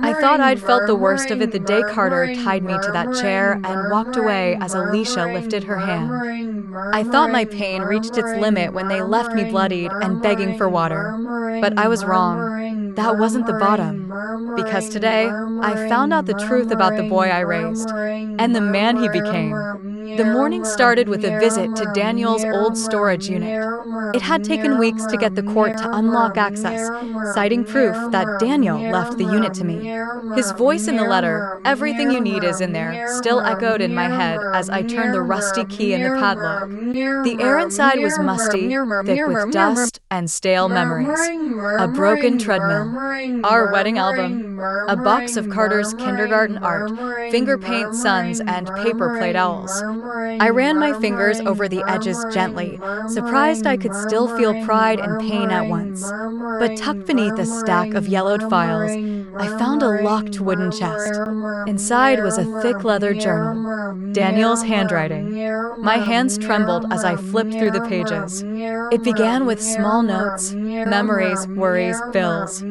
I thought I'd felt the worst of it the day Carter tied me to that chair and walked away as Alicia lifted her hand. I thought my pain reached its limit when they left me bloodied and begging for water. But I was wrong. That wasn't the bottom. Because today, I found out the truth about the boy I raised, and the man he became. The morning started with a visit to Daniel's old storage unit. It had taken weeks to get the court to unlock access, citing proof that Daniel left the unit to me. His voice in the letter, "Everything you need is in there," still echoed in my head as I turned the rusty key in the padlock. The air inside was musty, thick with dust and stale memories. A broken treadmill, our wedding album, a box of Carter's kindergarten art, finger paint suns, and paper plate owls. I ran my fingers over the edges gently, surprised I could still feel pride and pain at once. But tucked beneath a stack of yellowed files, I found a locked wooden chest. Inside was a thick leather journal, Daniel's handwriting. My hands trembled as I flipped through the pages. It began with small notes, memories, worries, bills.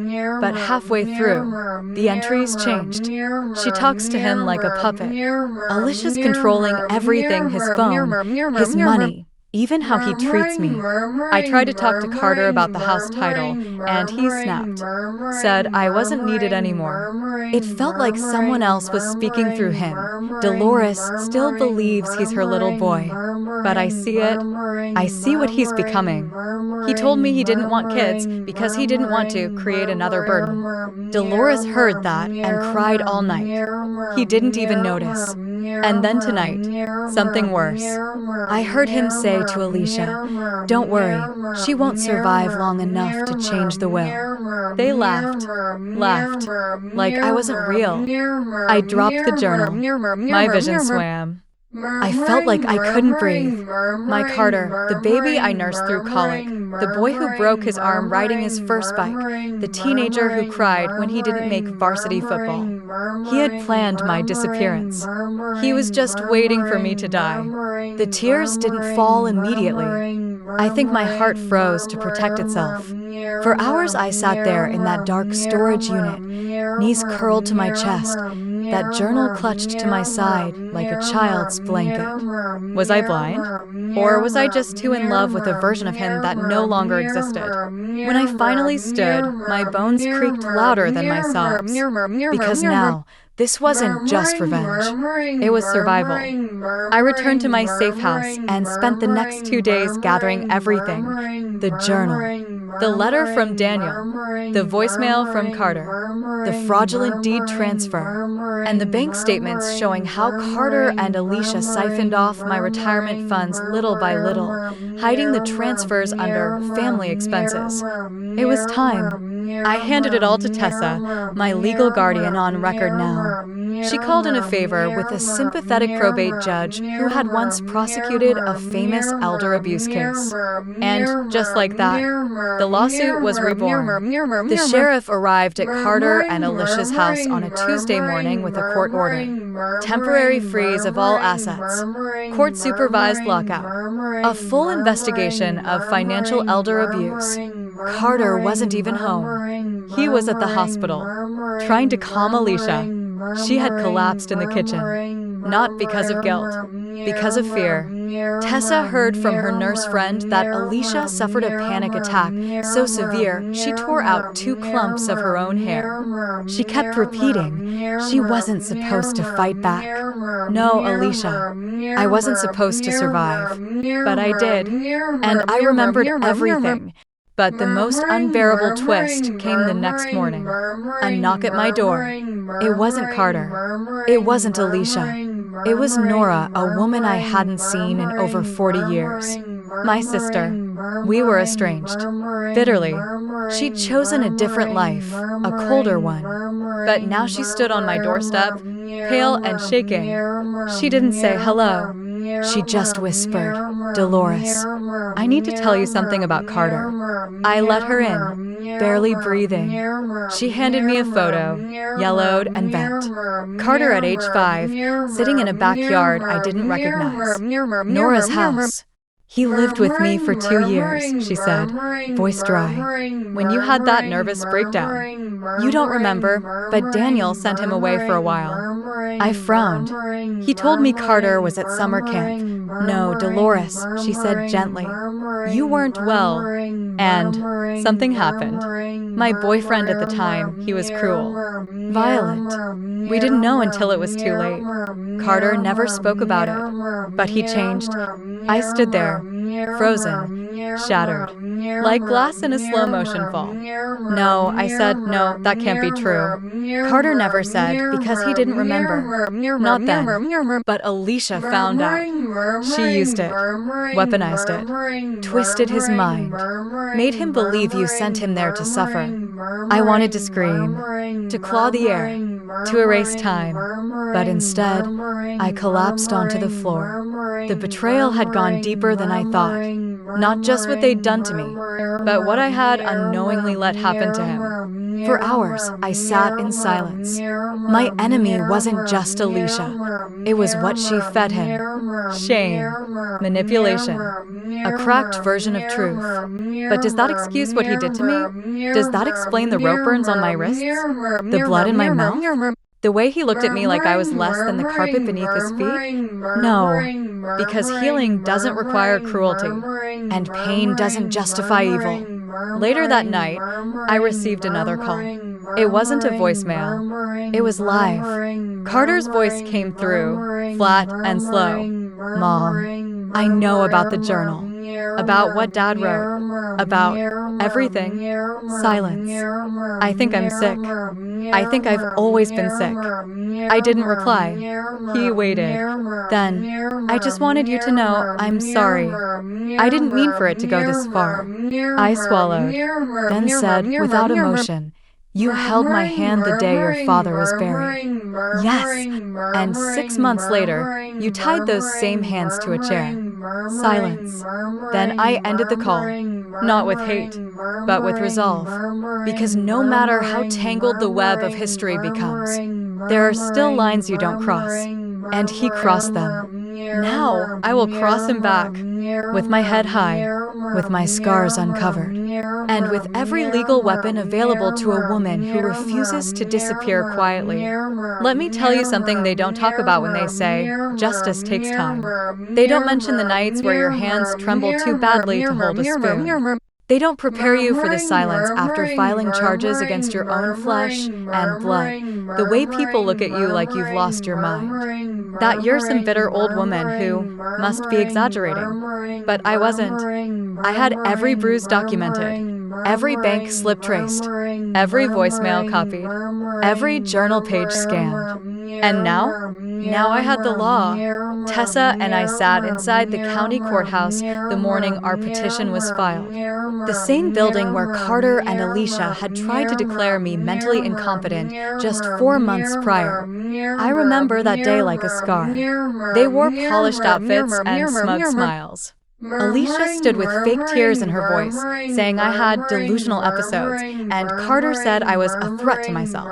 But halfway through, the entries changed. She talks to him like a puppet. Alicia's controlling everything, his phone, his money, even how he treats me. I tried to talk to Carter about the house title, and he snapped. Said I wasn't needed anymore. It felt like someone else was speaking through him. Dolores still believes he's her little boy. But I see it. I see what he's becoming. He told me he didn't want kids because he didn't want to create another burden. Dolores heard that and cried all night. He didn't even notice. And then tonight, something worse. I heard him say to Alicia, "Don't worry, she won't survive long enough to change the will." They laughed, like I wasn't real. I dropped the journal. My vision swam. I felt like I couldn't breathe. My Carter, the baby I nursed through colic, the boy who broke his arm riding his first bike, the teenager who cried when he didn't make varsity football. He had planned my disappearance. He was just waiting for me to die. The tears didn't fall immediately. I think my heart froze to protect itself. For hours I sat there in that dark storage unit, knees curled to my chest, that journal clutched to my side like a child's blanket. Was I blind? Or was I just too in love with a version of him that no longer existed? When I finally stood, my bones creaked louder than my sobs. Because now, this wasn't just revenge. It was survival. I returned to my safe house and spent the next 2 days gathering everything. The journal, the letter from Daniel, the voicemail from Carter, the fraudulent deed transfer, and the bank statements showing how Carter and Alicia siphoned off my retirement funds little by little, hiding the transfers under family expenses. It was time. I handed it all to Tessa, my legal guardian on record now. She called in a favor with a sympathetic probate judge who had once prosecuted a famous elder abuse case. And just like that, the lawsuit was reborn. The sheriff arrived at Carter and Alicia's house on a Tuesday morning with a court order. Temporary freeze of all assets. Court-supervised lockout. A full investigation of financial elder abuse. Carter wasn't even home. He was at the hospital, trying to calm Alicia. She had collapsed in the kitchen, not because of guilt, because of fear. Tessa heard from her nurse friend that Alicia suffered a panic attack so severe she tore out 2 clumps of her own hair. She kept repeating, she wasn't supposed to fight back. No, Alicia, I wasn't supposed to survive. But I did, and I remembered everything. But the most unbearable twist came the next morning. A knock at my door. It wasn't Carter. It wasn't Alicia. It was Nora, a woman I hadn't seen in over 40 years. My sister. We were estranged. Bitterly. She'd chosen a different life, a colder one. But now she stood on my doorstep, pale and shaking. She didn't say hello. She just whispered, "Dolores, I need to tell you something about Carter." I let her in, barely breathing. She handed me a photo, yellowed and bent. Carter at age 5, sitting in a backyard I didn't recognize. Nora's house. "He lived with me for 2 years," she said, voice dry. "When you had that nervous breakdown. You don't remember, but Daniel sent him away for a while." I frowned. "He told me Carter was at summer camp." "No, Dolores," she said gently. "You weren't well, and something happened. My boyfriend at the time, he was cruel, violent. We didn't know until it was too late. Carter never spoke about it, but he changed." I stood there, frozen, shattered, like glass in a slow-motion fall. "No," I said, "no, that can't be true. Carter never said, because he didn't remember. Not then. But Alicia found out. She used it, weaponized it, twisted his mind, made him believe you sent him there to suffer." I wanted to scream, to claw the air, to erase time, but instead, I collapsed onto the floor. The betrayal had gone deeper than I thought. Not just what they'd done to me, but what I had unknowingly let happen to him. For hours, I sat in silence. My enemy wasn't just Alicia. It was what she fed him. Shame, manipulation, a cracked version of truth. But does that excuse what he did to me? Does that explain the rope burns on my wrists? The blood in my mouth? The way he looked at me like I was less than the carpet beneath his feet? No, because healing doesn't require cruelty, and pain doesn't justify evil. Later that night, I received another call. It wasn't a voicemail. It was live. Carter's voice came through, flat and slow. "Mom, I know about the journal, about what Dad wrote, about everything." Silence. "I think I'm sick. I think I've always been sick." I didn't reply. He waited. "Then, I just wanted you to know I'm sorry. I didn't mean for it to go this far." I swallowed, then said without emotion, "You held my hand the day your father was buried." "Yes, and 6 months later, you tied those same hands to a chair." Silence. Then I ended the call, not with hate, but with resolve. Because no matter how tangled the web of history becomes, there are still lines you don't cross. And he crossed them. Now I will cross him back, with my head high, with my scars uncovered, and with every legal weapon available to a woman who refuses to disappear quietly. Let me tell you something they don't talk about when they say, justice takes time. They don't mention the nights where your hands tremble too badly to hold a spoon. They don't prepare you for the silence after filing charges against your own flesh and blood, the way people look at you like you've lost your mind. That you're some bitter old woman who must be exaggerating. But I wasn't. I had every bruise documented, every bank slip traced, every voicemail copied, every journal page scanned. And now? Now I had the law. Tessa and I sat inside the county courthouse the morning our petition was filed. The same building where Carter and Alicia had tried to declare me mentally incompetent just 4 months prior. I remember that day like a scar. They wore polished outfits and smug smiles. Alicia stood with fake tears in her voice, saying I had delusional episodes, and Carter said I was a threat to myself.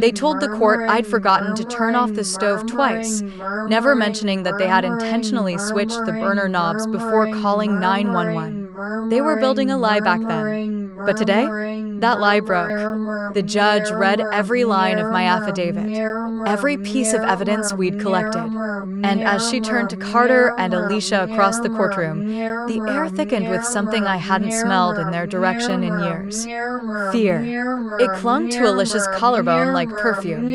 They told the court I'd forgotten to turn off the stove twice, never mentioning that they had intentionally switched the burner knobs before calling 911. They were building a lie back then. But today, that lie broke. The judge read every line of my affidavit, every piece of evidence we'd collected. And as she turned to Carter and Alicia across the courtroom, the air thickened with something I hadn't smelled in their direction in years. Fear. It clung to Alicia's collarbone like perfume.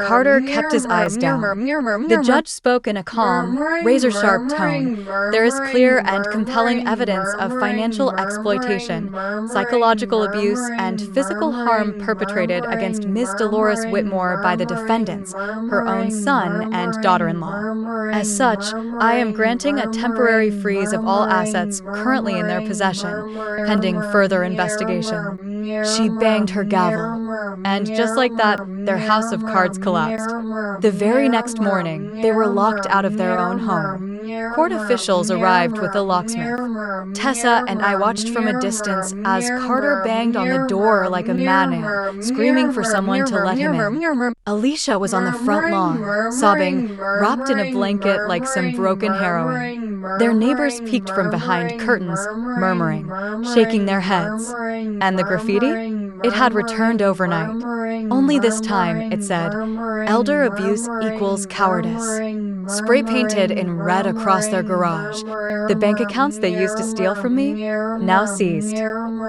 Carter kept his eyes down. The judge spoke in a calm, razor-sharp tone. "There is clear and compelling evidence of financial exploitation, psychological abuse, and physical harm perpetrated against Ms. Dolores Whitmore by the defendants, her own son and daughter-in-law. As such, I am granting a temporary freeze of all assets currently in their possession, pending further investigation. She banged her gavel, and just like that, their house of cards collapsed. The very next morning, they were locked out of their own home. Court officials arrived with a locksmith. Tessa and I watched from a distance as Carter banged on the door like a madman, screaming for someone to let him in. Alicia was on the front lawn, sobbing, wrapped in a blanket like some broken heroine. Their neighbors peeked from behind curtains, murmuring, shaking their heads. And the graffiti? It had returned overnight. Only this time, it said, "Elder abuse equals cowardice." Spray painted in red across their garage. The bank accounts they used to steal from me? Now seized.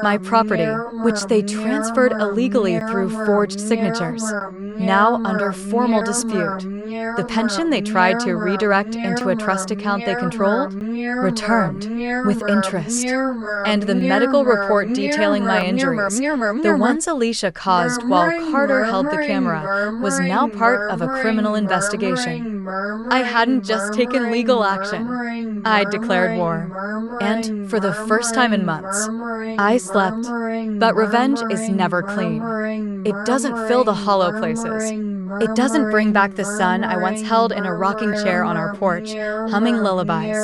My property, which they transferred illegally through forged signatures, now under formal dispute. The pension they tried to redirect into a trust account they controlled? Returned, with interest. And the medical report detailing my injuries, the ones Alicia caused while Carter held the camera, was now part of a criminal investigation. I hadn't just taken legal action. I declared war. And, for the first time in months, I slept. But revenge is never clean. It doesn't fill the hollow places. It doesn't bring back the son I once held in a rocking chair on our porch, humming lullabies.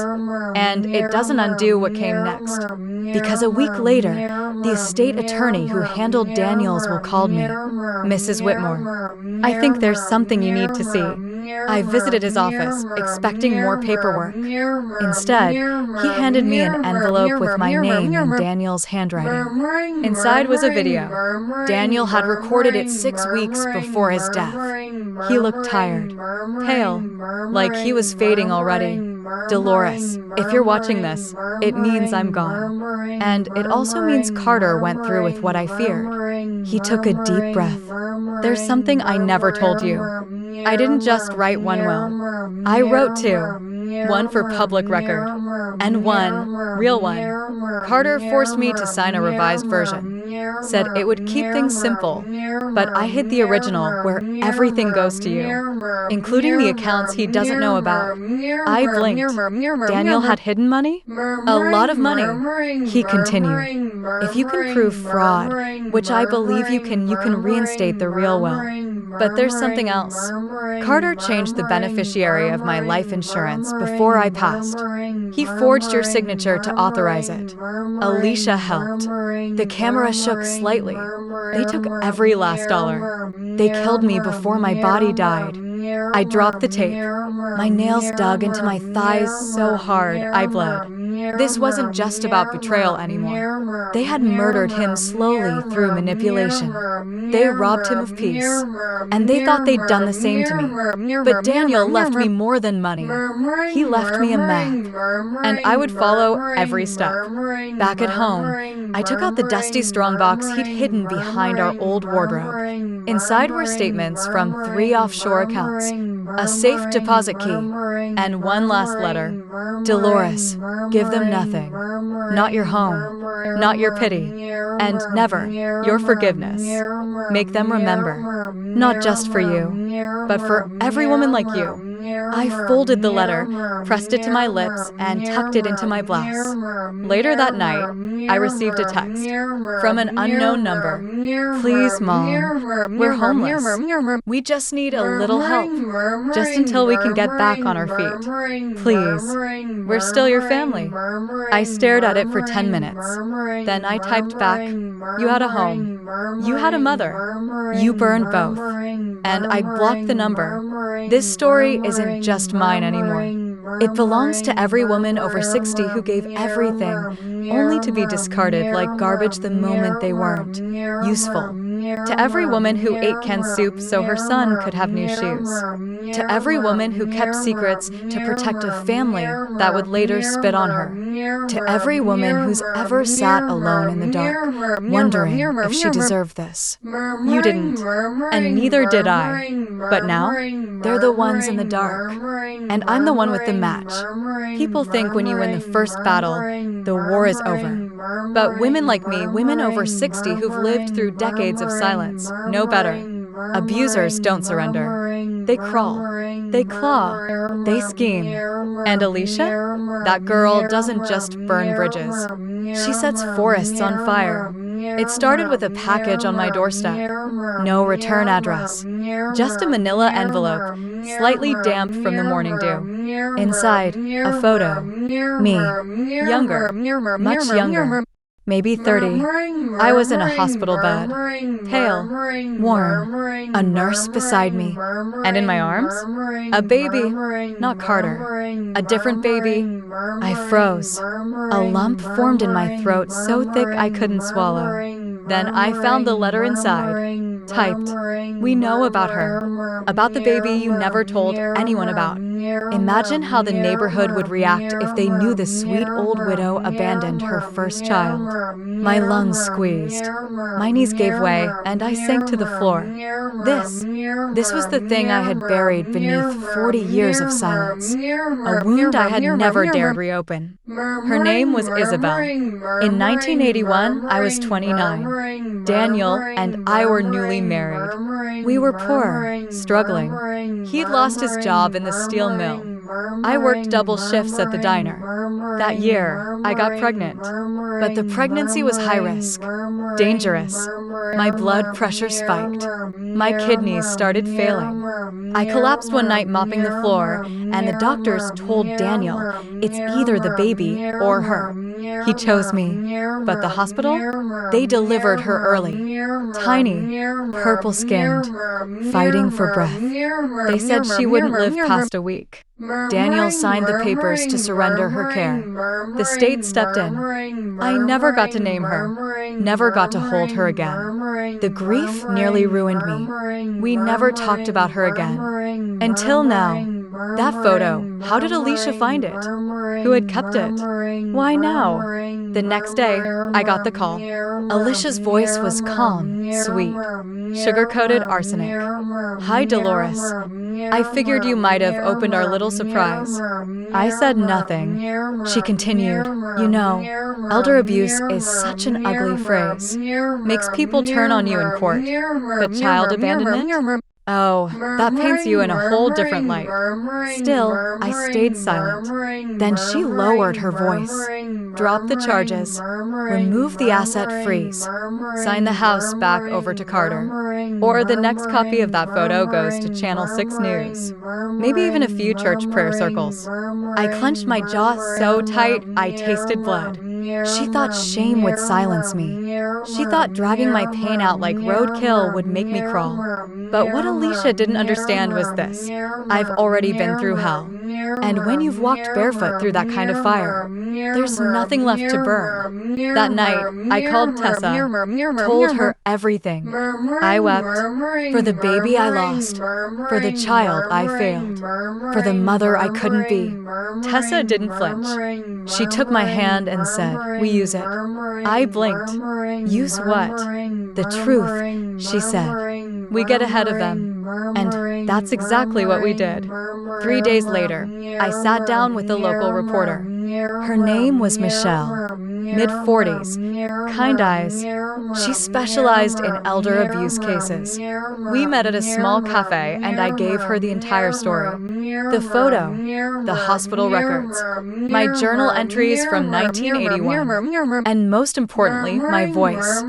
And it doesn't undo what came next. Because a week later, the estate attorney who handled Daniel's will call me, "Mrs. Whitmore, I think there's something you need to see." I visited his office, expecting more paperwork. Instead, he handed me an envelope with my name in Daniel's handwriting. Inside was a video. Daniel had recorded it 6 weeks before his death. He looked tired, pale, like he was fading already. Dolores, if you're watching this, it means I'm gone. And it also means Carter went through with what I feared. He took a deep breath. There's something I never told you. I didn't just write one will. I wrote two. One for public record, and one, real one. Carter forced me to sign a revised version. Said it would keep things simple, but I hid the original where everything goes to you, including the accounts he doesn't know about. I blinked. Daniel had hidden money? A lot of money, he continued. If you can prove fraud, which I believe you can reinstate the real will. But there's something else. Carter changed the beneficiary of my life insurance before I passed. He forged your signature to authorize it. Alicia helped. The camera shook slightly. They took every last dollar. They killed me before my body died. I dropped the tape. My nails dug into my thighs so hard I bled. This wasn't just about betrayal anymore. They had murdered him slowly through manipulation. They robbed him of peace. And they thought they'd done the same to me. But Daniel left me more than money. He left me a map. And I would follow every step. Back at home, I took out the dusty strongbox he'd hidden behind our old wardrobe. Inside were statements from 3 offshore accounts, a safe deposit key, and one last letter. Dolores, give them nothing. Not your home, not your pity, and never your forgiveness. Make them remember, not just for you, but for every woman like you. I folded the letter, pressed it to my lips, and tucked it into my blouse. Later that night, I received a text from an unknown number. "Please, Mom, we're homeless. We just need a little help, just until we can get back on our feet. Please, we're still your family." I stared at it for 10 minutes. Then I typed back, "You had a home. You had a mother. You burned both." And I blocked the number. This story isn't just mine anymore. It belongs to every woman over 60 who gave everything, only to be discarded like garbage the moment they weren't useful. To every woman who ate canned soup so her son could have new shoes. To every woman who kept secrets to protect a family that would later spit on her. To every woman who's ever sat alone in the dark, wondering if she deserved this. You didn't, and neither did I. But now, they're the ones in the dark, and I'm the one with the match. People think when you win the first battle, the war is over. But women like me, women over 60 who've lived through decades of silence, know better. Abusers don't surrender. They crawl, they claw, they scheme. And Alicia? That girl doesn't just burn bridges. She sets forests on fire. It started with a package on my doorstep. No return address. Just a manila envelope, slightly damp from the morning dew. Inside, a photo. Me. Younger. Much younger. Maybe 30. I was in a hospital bed. Pale. Worn. A nurse beside me. And in my arms? A baby. Not Carter. A different baby. I froze. A lump formed in my throat so thick I couldn't swallow. Then I found the letter inside. Typed. We know about her. About the baby you never told anyone about. Imagine how the neighborhood would react if they knew the sweet old widow abandoned her first child. My lungs squeezed. My knees gave way, and I sank to the floor. This was the thing I had buried beneath 40 years of silence. A wound I had never dared reopen. Her name was Isabel. In 1981, I was 29. Daniel and I were newly married. We were poor, struggling. He'd lost his job in the steel mill. I worked double shifts at the diner. That year, I got pregnant. But the pregnancy was high risk, dangerous. My blood pressure spiked. My kidneys started failing. I collapsed one night mopping the floor, and the doctors told Daniel it's either the baby or her. He chose me. But the hospital? They delivered her early. Tiny, purple-skinned, fighting for breath. They said she wouldn't live past a week. Daniel signed the papers to surrender her care. The state stepped in. I never got to name her, never got to hold her again. The grief nearly ruined me. We never talked about her again. Until now. That photo, how did Alicia find it? Who had kept it? Why now? The next day, I got the call. Alicia's voice was calm, sweet, sugar-coated arsenic. Hi, Dolores. I figured you might have opened our little surprise. I said nothing. She continued, you know, elder abuse is such an ugly phrase. Makes people turn on you in court. But child abandonment? Oh, that paints you in a whole different light. Still, I stayed silent. Then she lowered her voice. Drop the charges. Remove the asset freeze. Sign the house back over to Carter. Or the next copy of that photo goes to Channel 6 News. Maybe even a few church prayer circles. I clenched my jaw so tight I tasted blood. She thought shame would silence me. She thought dragging my pain out like roadkill would make me crawl. But what Alicia didn't understand was this. I've already been through hell. And when you've walked barefoot through that kind of fire, there's nothing left to burn. That night, I called Tessa, told her everything. I wept for the baby I lost, for the child I failed, for the mother I couldn't be. Tessa didn't flinch. She took my hand and said, we use it. I blinked. Use what? The truth, she said. We get ahead of them. And that's exactly what we did. 3 days later, I sat down with a local reporter. Her name was Michelle, mid-40s, kind eyes. She specialized in elder abuse cases. We met at a small cafe and I gave her the entire story. The photo, the hospital records, my journal entries from 1981, and most importantly, my voice.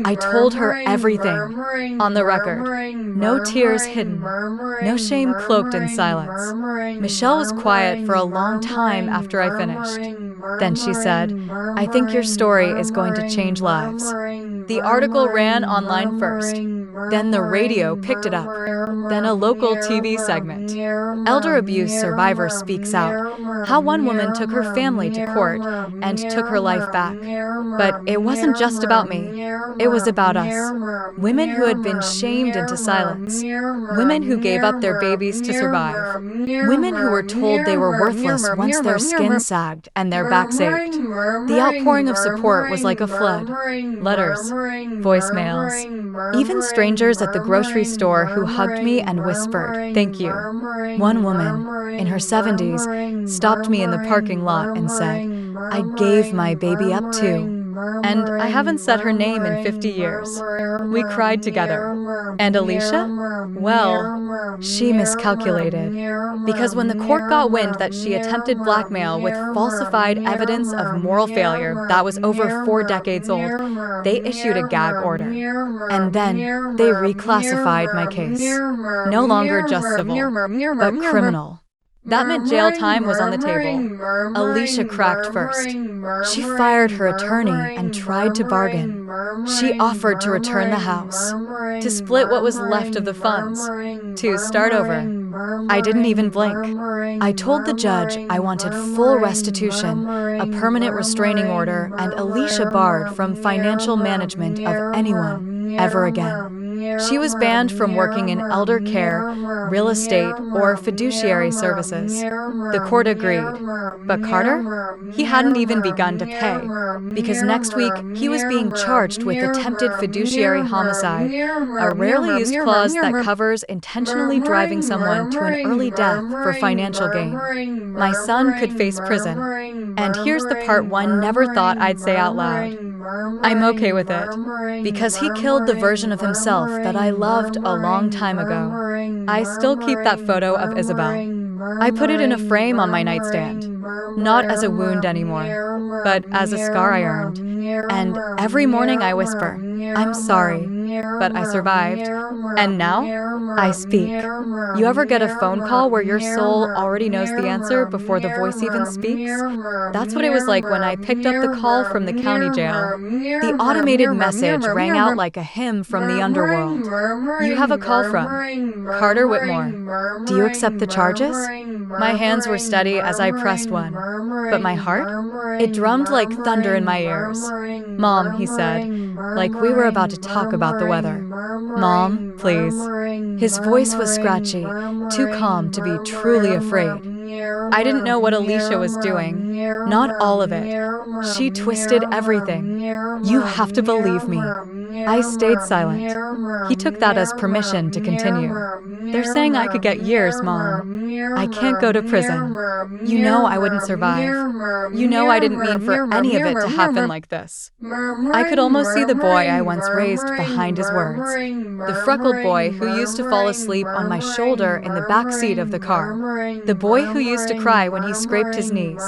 I told her everything, on the record. No tears hidden, no shame cloaked in silence. Michelle was quiet for a long time after I finished. Then she said, I think your story is going to change lives. The article ran online first. Then the radio picked it up. Then a local TV segment. Elder abuse survivor speaks out. How one woman took her family to court and took her life back. But it wasn't just about me. It was about us. Women who had been shamed into silence. Women who gave up their babies to survive. Women who were told they were worthless once their skin sagged and their backs ached. The outpouring of support was like a flood. Letters, voicemails, even strangers at the grocery store who hugged me and whispered, thank you. One woman, in her 70s, stopped me in the parking lot and said, I gave my baby up too. And I haven't said her name in 50 years. We cried together. And Alicia? Well, she miscalculated. Because when the court got wind that she attempted blackmail with falsified evidence of moral failure that was over 4 decades old, they issued a gag order. And then they reclassified my case. No longer just civil, but criminal. That meant jail time was on the table. Alicia cracked first. She fired her attorney and tried to bargain. She offered to return the house, to split what was left of the funds, to start over. I didn't even blink. I told the judge I wanted full restitution, a permanent restraining order, and Alicia barred from financial management of anyone ever again. She was banned from working in elder care, real estate, or fiduciary services. The court agreed. But Carter? He hadn't even begun to pay, because next week he was being charged with attempted fiduciary homicide, a rarely used clause that covers intentionally driving someone to an early death for financial gain. My son could face prison. And here's the part one never thought I'd say out loud. I'm okay with it, because he killed the version of himself that I loved a long time ago. I still keep that photo of Isabel. I put it in a frame on my nightstand, not as a wound anymore, but as a scar I earned. And every morning I whisper, I'm sorry, but I survived. And now, I speak. You ever get a phone call where your soul already knows the answer before the voice even speaks? That's what it was like when I picked up the call from the county jail. The automated message rang out like a hymn from the underworld. You have a call from Carter Whitmore. Do you accept the charges? My hands were steady as I pressed one, but my heart? It drummed like thunder in my ears. Mom, he said, like we were about to talk about the weather. Mom, please. His voice was scratchy, too calm to be truly afraid. I didn't know what Alicia was doing. Not all of it. She twisted everything. You have to believe me. I stayed silent. He took that as permission to continue. They're saying I could get years, Mom. I can't go to prison. You know I wouldn't survive. You know I didn't mean for any of it to happen like this. I could almost see the boy I once raised behind his words. The freckled boy who used to fall asleep on my shoulder in the back seat of the car. The boy who used to cry when he scraped his knees.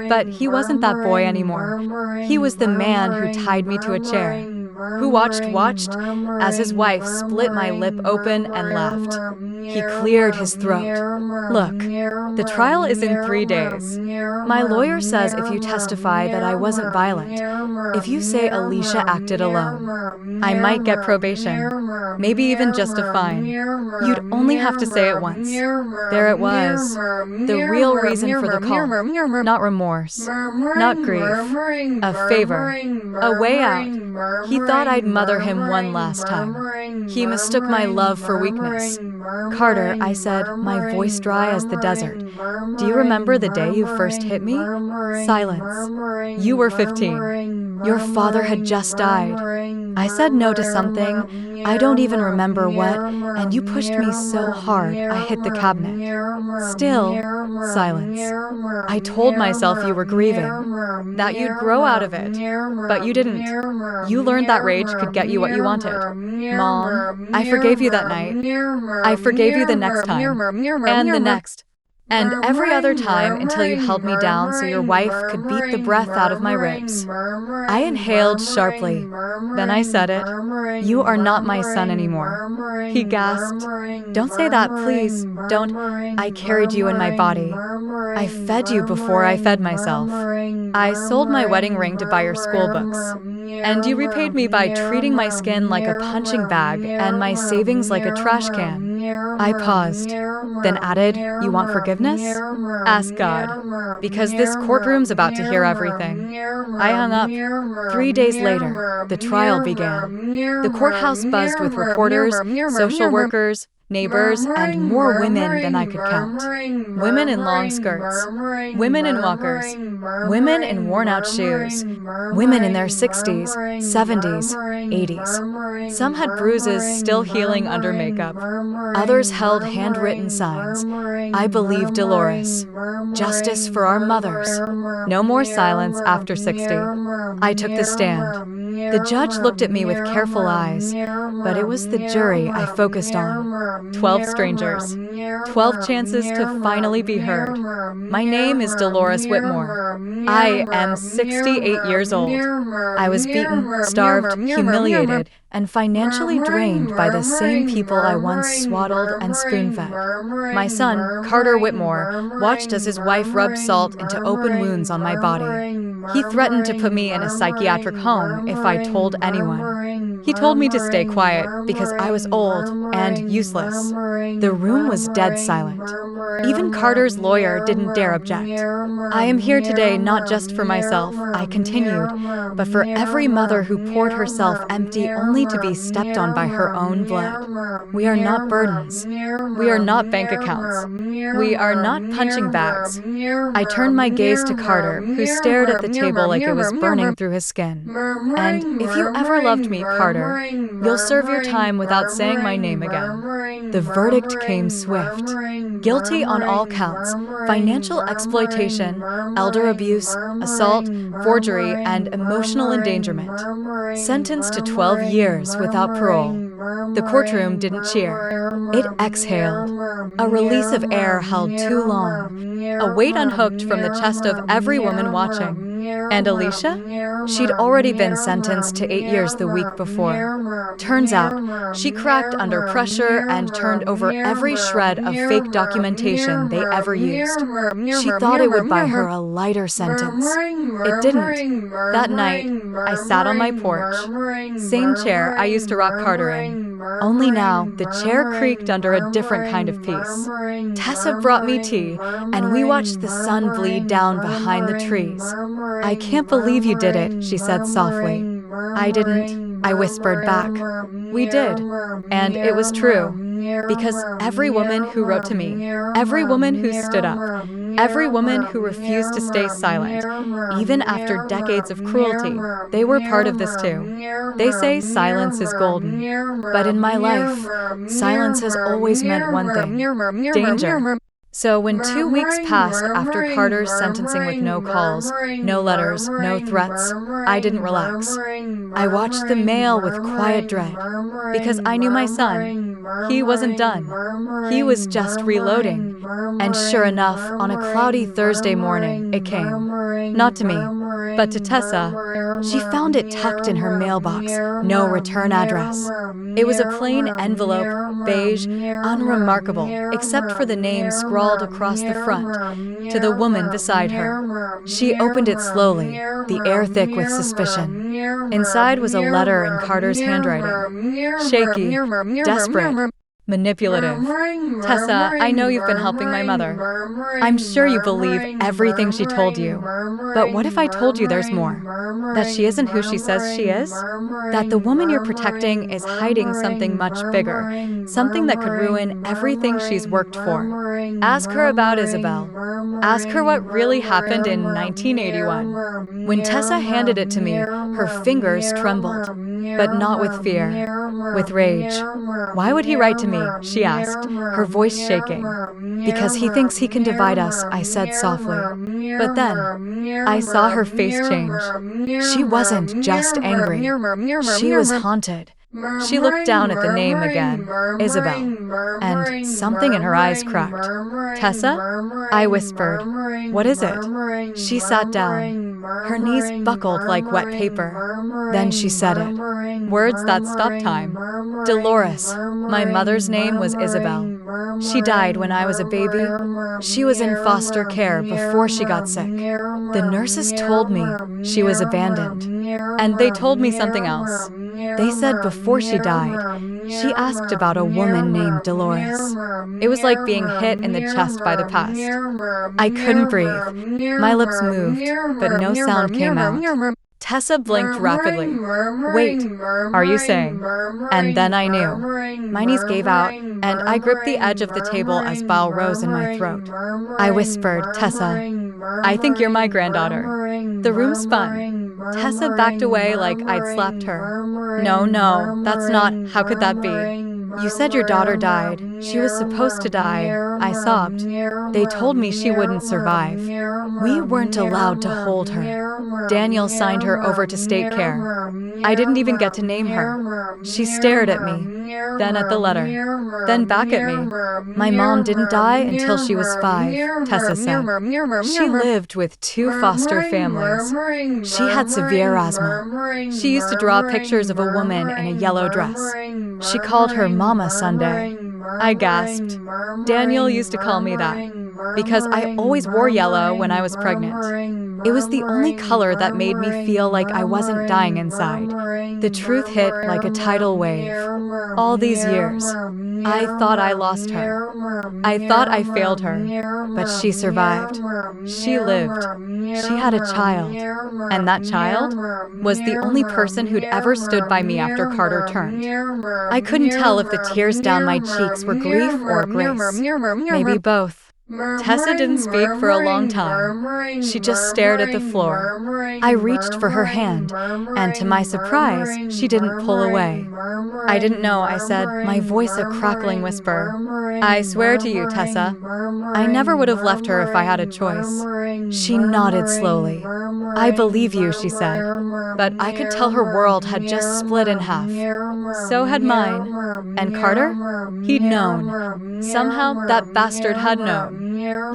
But he wasn't that boy anymore. He was the man who tied me to a chair, who watched as his wife split my lip open and laughed. He cleared his throat. Look, the trial is in 3 days. My lawyer says if you testify that I wasn't violent, if you say Alicia acted alone, I might get probation, maybe even just a fine. You'd only have to say it once. There it was, the real reason for the call. Not remorse, not grief, a favor, a way out. He thought I'd mother him one last time. He mistook my love for weakness. Carter, I said, my voice dry as the desert. Do you remember the day you first hit me? Silence. You were 15. Your father had just died. I said no to something, I don't even remember what, and you pushed me so hard I hit the cabinet. Still, silence. I told myself you were grieving, that you'd grow out of it, but you didn't. You learned that rage could get you what you wanted. Mom, I forgave you that night. I forgave you the next time, and the next. And every other time until you held me down so your wife could beat the breath out of my ribs. I inhaled sharply. Then I said it. You are not my son anymore. He gasped. Don't say that, please. Don't. I carried you in my body. I fed you before I fed myself. I sold my wedding ring to buy your school books. And you repaid me by treating my skin like a punching bag and my savings like a trash can. I paused, then added, you want forgiveness? Ask God, because this courtroom's about to hear everything. I hung up. 3 days later, the trial began. The courthouse buzzed with reporters, social workers, neighbors, and more women than I could count. Women in long skirts, women in walkers, women in worn-out shoes, women in their 60s, 70s, 80s. Some had bruises still healing under makeup. Others held handwritten signs. I believe Dolores. Justice for our mothers. No more silence after 60. I took the stand. The judge looked at me with careful eyes, but it was the jury I focused on. 12 strangers. 12 chances to finally be heard. My name is Dolores Whitmore. I am 68 years old. I was beaten, starved, humiliated, and financially drained by the same people I once swaddled and spoon-fed. My son, Carter Whitmore, watched as his wife rubbed salt into open wounds on my body. He threatened to put me in a psychiatric home if I told anyone. He told me to stay quiet because I was old and useless. The room was dead silent. Even Carter's lawyer didn't dare object. I am here today not just for myself, I continued, but for every mother who poured herself empty only to be stepped on by her own blood. We are not burdens. We are not bank accounts. We are not punching bags. I turned my gaze to Carter, who stared at the table like it was burning through his skin. And if you ever loved me, Carter, you'll serve your time without saying my name again. The verdict came swift. Guilty on all counts: financial exploitation, elder abuse, assault, forgery, and emotional endangerment. Sentenced to 12 years without parole. The courtroom didn't cheer. It exhaled. A release of air held too long. A weight unhooked from the chest of every woman watching. And Alicia? She'd already been sentenced to 8 years the week before. Turns out, she cracked under pressure and turned over every shred of fake documentation they ever used. She thought it would buy her a lighter sentence. It didn't. That night, I sat on my porch. Same chair I used to rock Carter in. Only now, the chair creaked under a different kind of peace. Tessa brought me tea, and we watched the sun bleed down behind the trees. I can't believe you did it, she said softly. I didn't, I whispered back. We did. And it was true. Because every woman who wrote to me, every woman who stood up, every woman who refused to stay silent, even after decades of cruelty, they were part of this too. They say silence is golden. But in my life, silence has always meant one thing: danger. So when 2 weeks passed after Carter's sentencing with no calls, no letters, no threats, I didn't relax. I watched the mail with quiet dread, because I knew my son. He wasn't done. He was just reloading. And sure enough, on a cloudy Thursday morning, it came. Not to me, but to Tessa. She found it tucked in her mailbox, no return address. It was a plain envelope, beige, unremarkable, except for the name scrawled across the front, to the woman beside her. She opened it slowly, the air thick with suspicion. Inside was a letter in Carter's handwriting. Shaky, desperate, manipulative. Tessa, I know you've been helping my mother. I'm sure you believe everything she told you. But what if I told you there's more? That she isn't who she says she is? That the woman you're protecting is hiding something much bigger, something that could ruin everything she's worked for. Ask her about Isabel. Ask her what really happened in 1981. When Tessa handed it to me, her fingers trembled. But not with fear, with rage. Why would he write to me? She asked, her voice shaking. Because he thinks he can divide us, I said softly. But then, I saw her face change. She wasn't just angry. She was haunted. She looked down at the name again, Isabel, and something in her eyes cracked. Tessa? I whispered. What is it? She sat down. Her knees buckled like wet paper. Then she said it. Words that stopped time. Dolores. My mother's name was Isabel. She died when I was a baby. She was in foster care before she got sick. The nurses told me she was abandoned. And they told me something else. They said before she died, she asked about a woman named Dolores. It was like being hit in the chest by the past. I couldn't breathe. My lips moved, but no sound came out. Tessa blinked rapidly. Wait, are you saying? And then I knew. My knees gave out, and I gripped the edge of the table as bile rose in my throat. I whispered, Tessa, I think you're my granddaughter. The room spun. Tessa backed away like I'd slapped her. No, that's not. How could that be? You said your daughter died. She was supposed to die, I sobbed. They told me she wouldn't survive. We weren't allowed to hold her. Daniel signed her over to state care. I didn't even get to name her. She stared at me, then at the letter, then back at me. My mom didn't die until she was 5, Tessa said. She lived with 2 foster families. She had severe asthma. She used to draw pictures of a woman in a yellow dress. She called her Mama Sunday. I gasped. Daniel used to call me that, because I always wore yellow when I was pregnant. It was the only color that made me feel like I wasn't dying inside. The truth hit like a tidal wave. All these years, I thought I lost her. I thought I failed her, but she survived. She lived. She had a child, and that child was the only person who'd ever stood by me after Carter turned. I couldn't tell if the tears down my cheeks were grief or grace. Maybe both. Tessa didn't speak for a long time. She just stared at the floor. I reached for her hand, and to my surprise, she didn't pull away. I didn't know, I said, my voice a crackling whisper. I swear to you, Tessa, I never would have left her if I had a choice. She nodded slowly. I believe you, she said, but I could tell her world had just split in half. So had mine. And Carter? He'd known. Somehow, that bastard had known.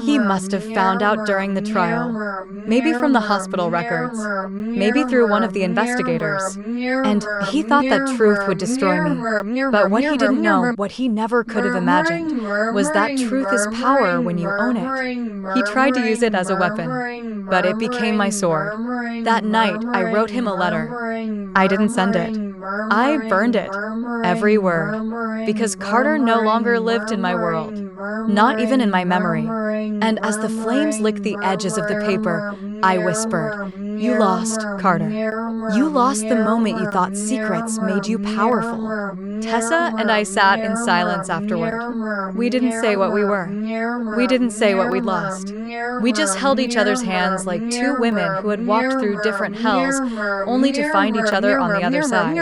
He must have found out during the trial. Maybe from the hospital records. Maybe through one of the investigators. And he thought that truth would destroy me. But what he didn't know, what he never could have imagined, was that truth is power when you own it. He tried to use it as a weapon, but it became my sword. That night, I wrote him a letter. I didn't send it. I burned it. Every word. Because Carter no longer lived in my world. Not even in my memory. And as the flames licked the edges of the paper, I whispered, you lost, Carter. You lost the moment you thought secrets made you powerful. Tessa and I sat in silence afterward. We didn't say what we were. We didn't say what we'd lost. We just held each other's hands like 2 women who had walked through different hells, only to find each other on the other side.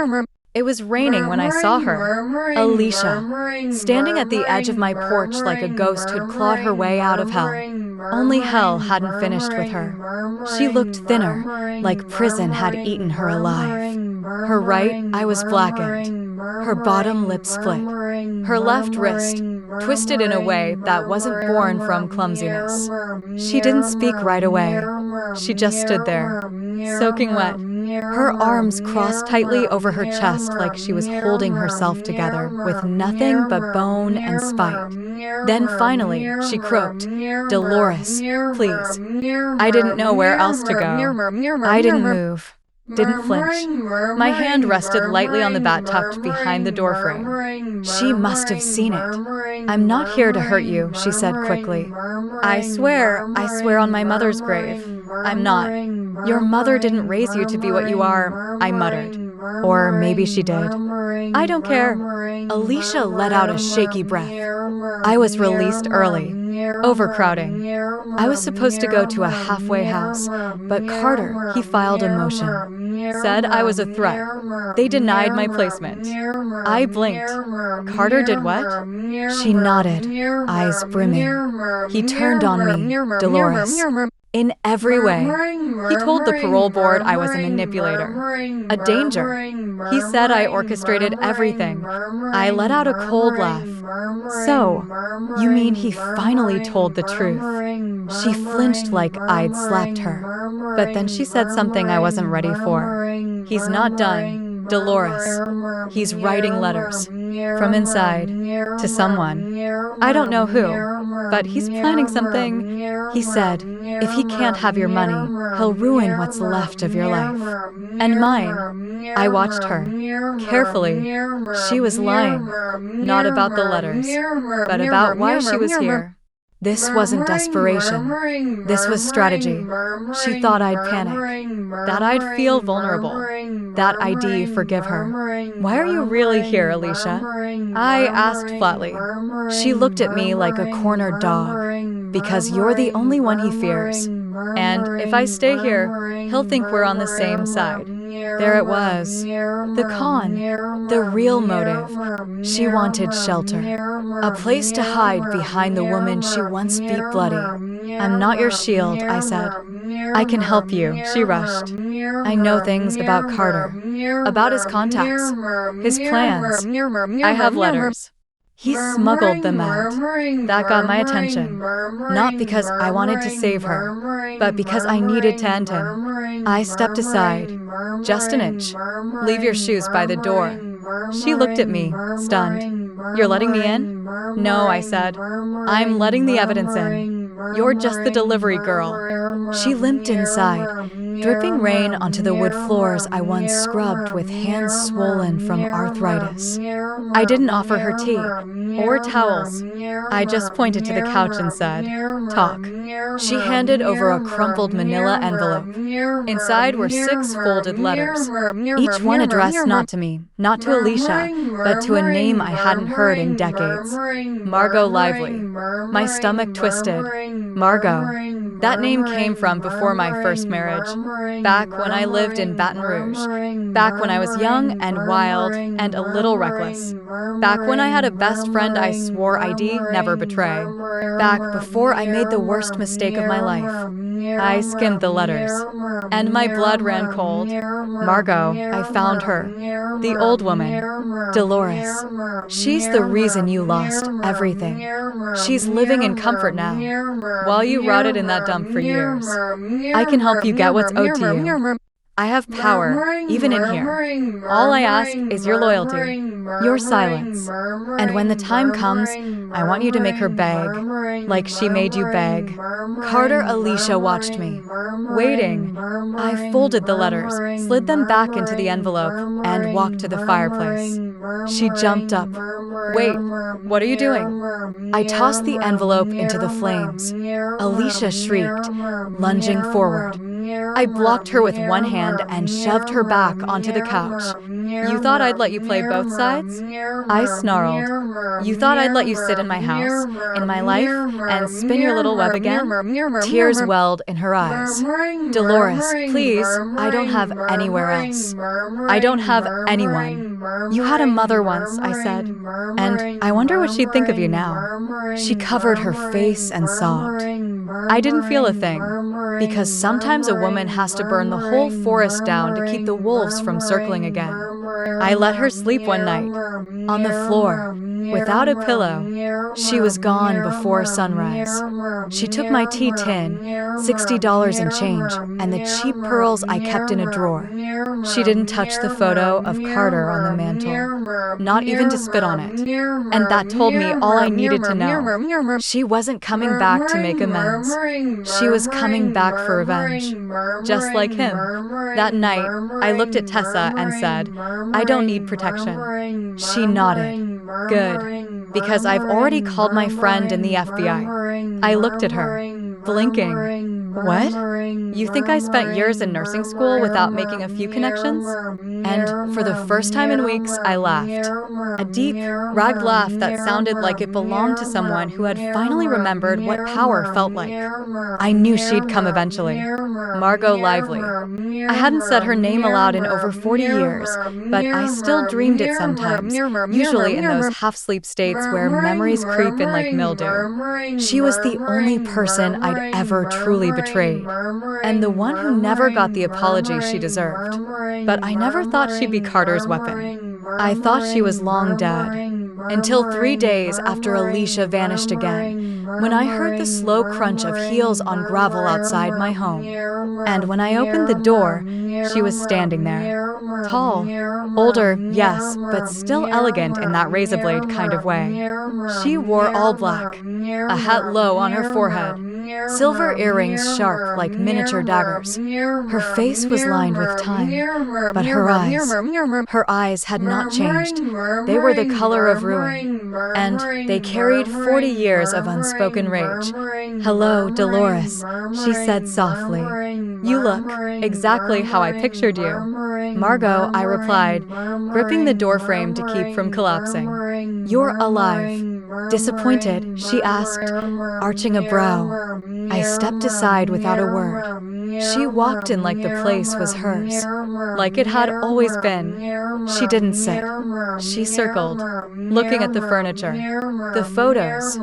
It was raining when I saw her, Alicia, standing at the edge of my porch like a ghost who'd clawed her way out of hell. Only hell hadn't finished with her. She looked thinner, like prison had eaten her alive. Her right eye was blackened, her bottom lip split, her left wrist twisted in a way that wasn't born from clumsiness. She didn't speak right away. She just stood there, soaking wet. Her arms crossed tightly over her chest like she was holding herself together with nothing but bone and spite. Then finally, she croaked, Dolores, please. I didn't know where else to go. I didn't move. Didn't flinch. My hand rested lightly on the bat tucked behind the doorframe. She must have seen it. I'm not here to hurt you, she said quickly. I swear on my mother's grave. I'm not. Your mother didn't raise you to be what you are, I muttered. Or maybe she did. I don't care. Alicia let out a shaky breath. I was released early. Overcrowding. I was supposed to go to a halfway house, but Carter, he filed a motion. Said I was a threat. They denied my placement. I blinked. Carter did what? She nodded, eyes brimming. He turned on me, Dolores. In every way. He told the parole board I was a manipulator, a danger. He said I orchestrated everything. I let out a cold laugh. So, you mean he finally told the truth? She flinched like I'd slapped her. But then she said something I wasn't ready for. He's not done, Dolores. He's writing letters. From inside. To someone. I don't know who. But he's planning something. He said, if he can't have your money, he'll ruin what's left of your life. And mine. I watched her. Carefully. She was lying. Not about the letters, but about why she was here. This wasn't desperation. This was strategy. She thought I'd panic, that I'd feel vulnerable, that I'd forgive her. Why are you really here, Alicia? I asked flatly. She looked at me like a cornered dog. Because you're the only one he fears. And if I stay here, he'll think we're on the same side. There it was. The con. The real motive. She wanted shelter. A place to hide behind the woman she once beat bloody. I'm not your shield, I said. I can help you, she rushed. I know things about Carter. About his contacts. His plans. I have letters. He smuggled them out. That got my attention. Not because I wanted to save her, but because I needed to end him. I stepped aside. Just an inch. Leave your shoes by the door. She looked at me, stunned. You're letting me in? No, I said. I'm letting the evidence in. You're just the delivery girl. She limped inside, dripping rain onto the wood floors I once scrubbed with hands swollen from arthritis. I didn't offer her tea or towels. I just pointed to the couch and said, "Talk." She handed over a crumpled manila envelope. Inside were 6 folded letters, each one addressed not to me, not to Alicia, but to a name I hadn't heard in decades. Margot Lively. My stomach twisted. Margot. That name came from before my first marriage, back when I lived in Baton Rouge, back when I was young and wild and a little reckless, back when I had a best friend I swore I'd never betray, back before I made the worst mistake of my life. I skimmed the letters, and my blood ran cold. Margot, I found her. The old woman. Dolores. She's the reason you lost everything. She's living in comfort now, while you rotted in that dump for years. I can help you get what's owed to you. I have power, even in here. All I ask is your loyalty, your silence. And when the time comes, I want you to make her beg, like she made you beg. Carter Alicia watched me, waiting. I folded the letters, slid them back into the envelope, and walked to the fireplace. She jumped up. Wait, what are you doing? I tossed the envelope into the flames. Alicia shrieked, lunging forward. I blocked her with one hand and shoved her back onto the couch. You thought I'd let you play both sides? I snarled. You thought I'd let you sit in my house, in my life, and spin your little web again? Tears welled in her eyes. Dolores, please, I don't have anywhere else. I don't have anyone. You had a mother once, I said, and I wonder what she'd think of you now. She covered her face and sobbed. I didn't feel a thing, because sometimes a woman has to burn the whole forest down to keep the wolves from circling again. I let her sleep one night, on the floor, without a pillow. She was gone before sunrise. She took my tea tin, $60 in change, and the cheap pearls I kept in a drawer. She didn't touch the photo of Carter on the mantel, not even to spit on it. And that told me all I needed to know. She wasn't coming back to make amends. She was coming back for revenge, just like him. That night, I looked at Tessa and said, I don't need protection. She nodded. Good, because I've already called my friend in the FBI. I looked at her, blinking. What? You think I spent years in nursing school without making a few connections? And for the first time in weeks, I laughed. A deep, ragged laugh that sounded like it belonged to someone who had finally remembered what power felt like. I knew she'd come eventually. Margot Lively. I hadn't said her name aloud in over 40 years, but I still dreamed it sometimes, usually in those half-sleep states where memories creep in like mildew. She was the only person I'd ever truly betrayed, and the one who never got the apology she deserved. But I never thought she'd be Carter's weapon. I thought she was long dead, until 3 days after Alicia vanished again, when I heard the slow crunch of heels on gravel outside my home. And when I opened the door, She was standing there. Tall. Older, yes, but still elegant in that razor blade kind of way. She wore all black. A hat low on her forehead. Silver earrings sharp like miniature daggers. Her face was lined with time, but her eyes had not changed. They were the color of ruin, and they carried 40 years of unspoken rage. "Hello, Dolores," she said softly. "You look exactly how I pictured you." "Margot," I replied, gripping the doorframe to keep from collapsing. "You're alive." "Disappointed?" she asked, arching a brow. I stepped aside without a word. She walked in like the place was hers, like it had always been. She didn't sit. She circled, looking at the furniture, the photos,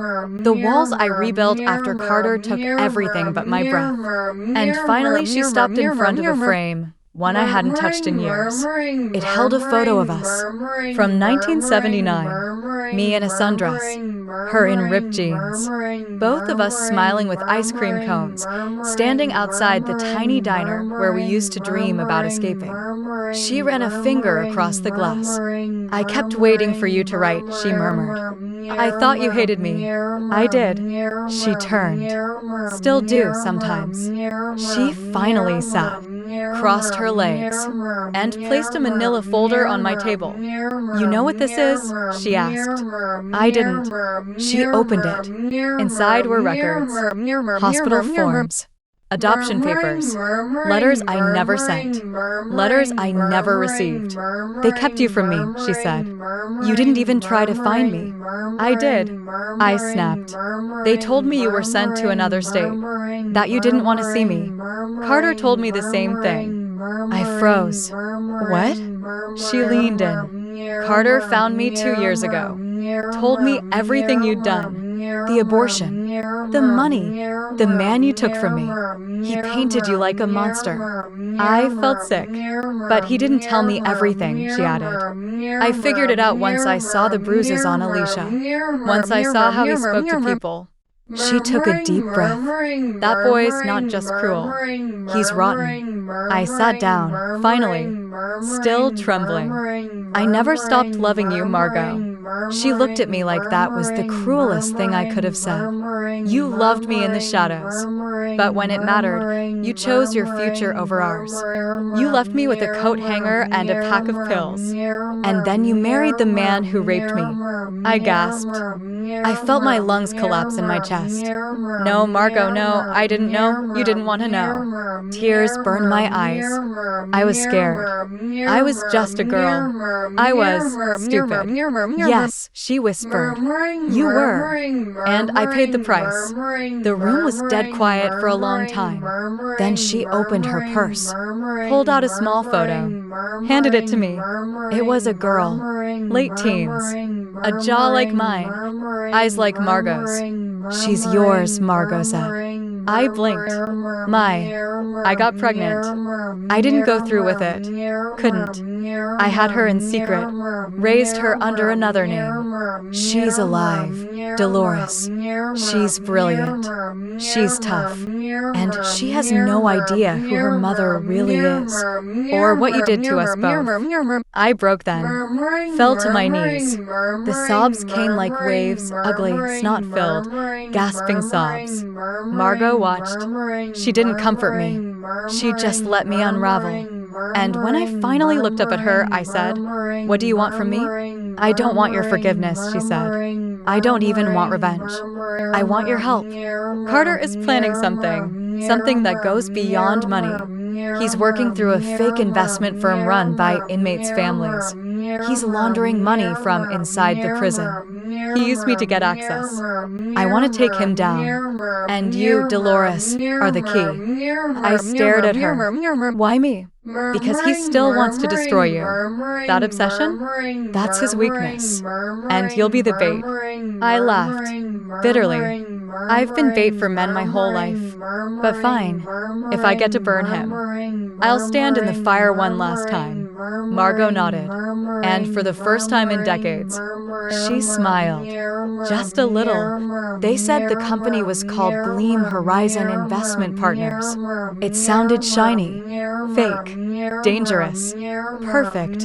the walls I rebuilt after Carter took everything but my breath. And finally she stopped in front of a frame, one I hadn't touched in years. It held a photo of us, from 1979, me in a sundress, her in ripped jeans. Both of us smiling with ice cream cones, standing outside the tiny diner where we used to dream about escaping. She ran a finger across the glass. "I kept waiting for you to write," she murmured. "I thought you hated me." "I did." She turned. "Still do sometimes." She finally sat, crossed her legs, and placed a manila folder on my table. "You know what this is?" she asked. I didn't. She opened it. Inside were records, hospital forms, adoption papers, letters I never sent, letters I never received. "They kept you from me," she said. "You didn't even try to find me." "I did," I snapped. "They told me you were sent to another state, that you didn't want to see me. Carter told me the same thing." I froze. "What?" She leaned in. "Carter found me 2 years ago. Told me everything you'd done. The abortion, the money, the man you took from me. He painted you like a monster." I felt sick. "But he didn't tell me everything," she added. "I figured it out once I saw the bruises on Alicia. Once I saw how he spoke to people." She took a deep breath. "That boy's not just cruel. He's rotten." I sat down, finally, still trembling. "I never stopped loving you, Margot." She looked at me like that was the cruelest thing I could have said. "You loved me in the shadows. But when it mattered, you chose your future over ours. You left me with a coat hanger and a pack of pills. And then you married the man who raped me." I gasped. I felt my lungs collapse in my chest. "No, Margot, no, I didn't know. You didn't want to know." Tears burned my eyes. I was scared. I was just a girl. I was stupid. "Yes," she whispered. "You were. And I paid the price." The room was dead quiet for a long time. Then she opened her purse, pulled out a small photo, handed it to me. It was a girl, late teens, a jaw like mine, eyes like Margot's. "She's yours," Margot said. I blinked. I got pregnant. I didn't go through with it. Couldn't. I had her in secret, raised her under another name. She's alive, Dolores. She's brilliant. She's tough. And she has no idea who her mother really is, or what you did to us both." I broke then, fell to my knees. The sobs came like waves, ugly, snot-filled, gasping sobs. Margot watched. She didn't comfort me. She just let me unravel. And when I finally looked up at her, I said, "What do you want from me?" "I don't want your forgiveness," she said. "I don't even want revenge. I want your help. Carter is planning something that goes beyond money. He's working through a fake investment firm run by inmates' families. He's laundering money from inside the prison. He used me to get access. I want to take him down. And you, Dolores, are the key." I stared at her. "Why me?" "Because he still wants to destroy you. That obsession? That's his weakness. And you'll be the bait." I laughed, bitterly. I've been bait for men my whole life. But fine, if I get to burn him, I'll stand in the fire one last time. Margot nodded. And for the first time in decades, she smiled. Just a little. They said the company was called Gleam Horizon Investment Partners. It sounded shiny, fake, dangerous, perfect.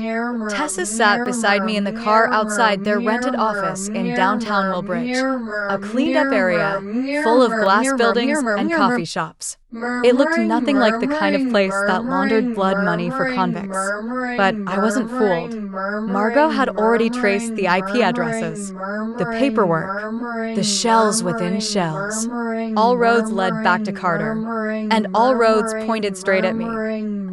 Tessa sat beside me in the car outside their rented office in downtown Millbridge, a cleaned-up area full of glass buildings and coffee shops. It looked nothing like the kind of place that laundered blood money for convicts. But I wasn't fooled. Margot had already traced the IP addresses, the paperwork, the shells within shells. All roads led back to Carter, and all roads pointed straight at me.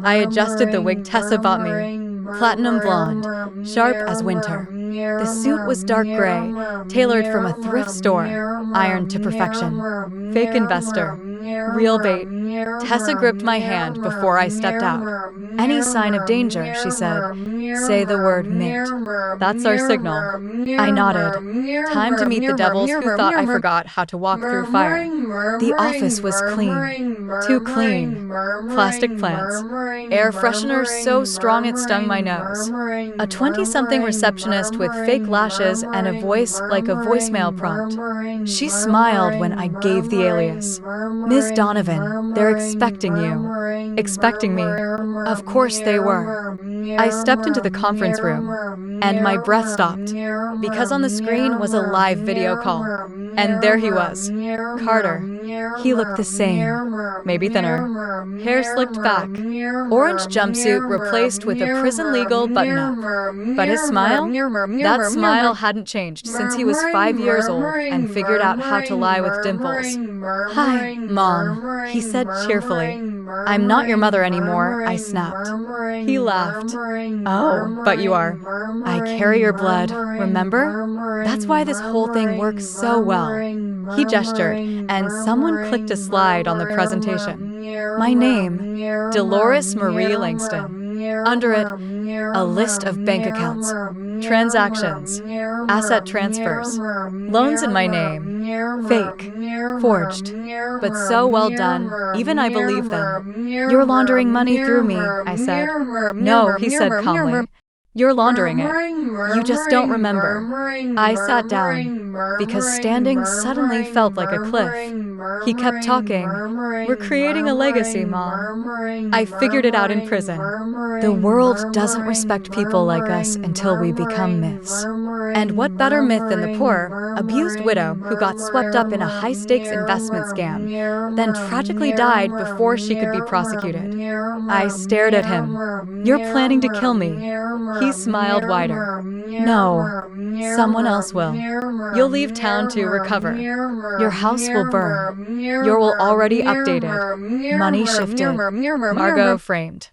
I adjusted the wig Tessa bought me, platinum blonde, sharp as winter. The suit was dark gray, tailored from a thrift store, ironed to perfection. Fake investor, real bait. Tessa gripped my hand before I stepped out. Any sign of danger, she said. Say the word mint. That's our signal. I nodded. Time to meet the devils who thought I forgot how to walk through fire. The office was clean. Too clean. Plastic plants. Air freshener so strong it stung my nose. A 20-something receptionist with fake lashes and a voice like a voicemail prompt. She smiled when I gave the alias. Miss Donovan, they're expecting you. Expecting me. Of course they were. I stepped into the conference room, and my breath stopped, because on the screen was a live video call. And there he was, Carter. He looked the same, maybe thinner. Hair slicked back, orange jumpsuit replaced with a prison-legal button-up. But his smile? That smile hadn't changed since he was 5 years old and figured out how to lie with dimples. Hi, Mom, he said cheerfully. I'm not your mother anymore, I snapped. He laughed. Oh, but you are. I carry your blood, remember? That's why this whole thing works so well. He gestured, and someone clicked a slide on the presentation. My name, Dolores Marie Langston. Under it, a list of bank accounts, transactions, asset transfers, loans in my name. Fake, forged, but so well done, even I believe them. You're laundering money through me, I said. No, he said calmly. You're laundering it. You just don't remember. I sat down, because standing suddenly felt like a cliff. He kept talking. We're creating a legacy, Mom. I figured it out in prison. The world doesn't respect people like us until we become myths. And what better myth than the poor, abused widow who got swept up in a high-stakes investment scam, then tragically died before she could be prosecuted. I stared at him. You're planning to kill me. He smiled wider. No, someone else will. You'll leave town to recover. Your house will burn. Your will already updated. Money shifted. Margot framed.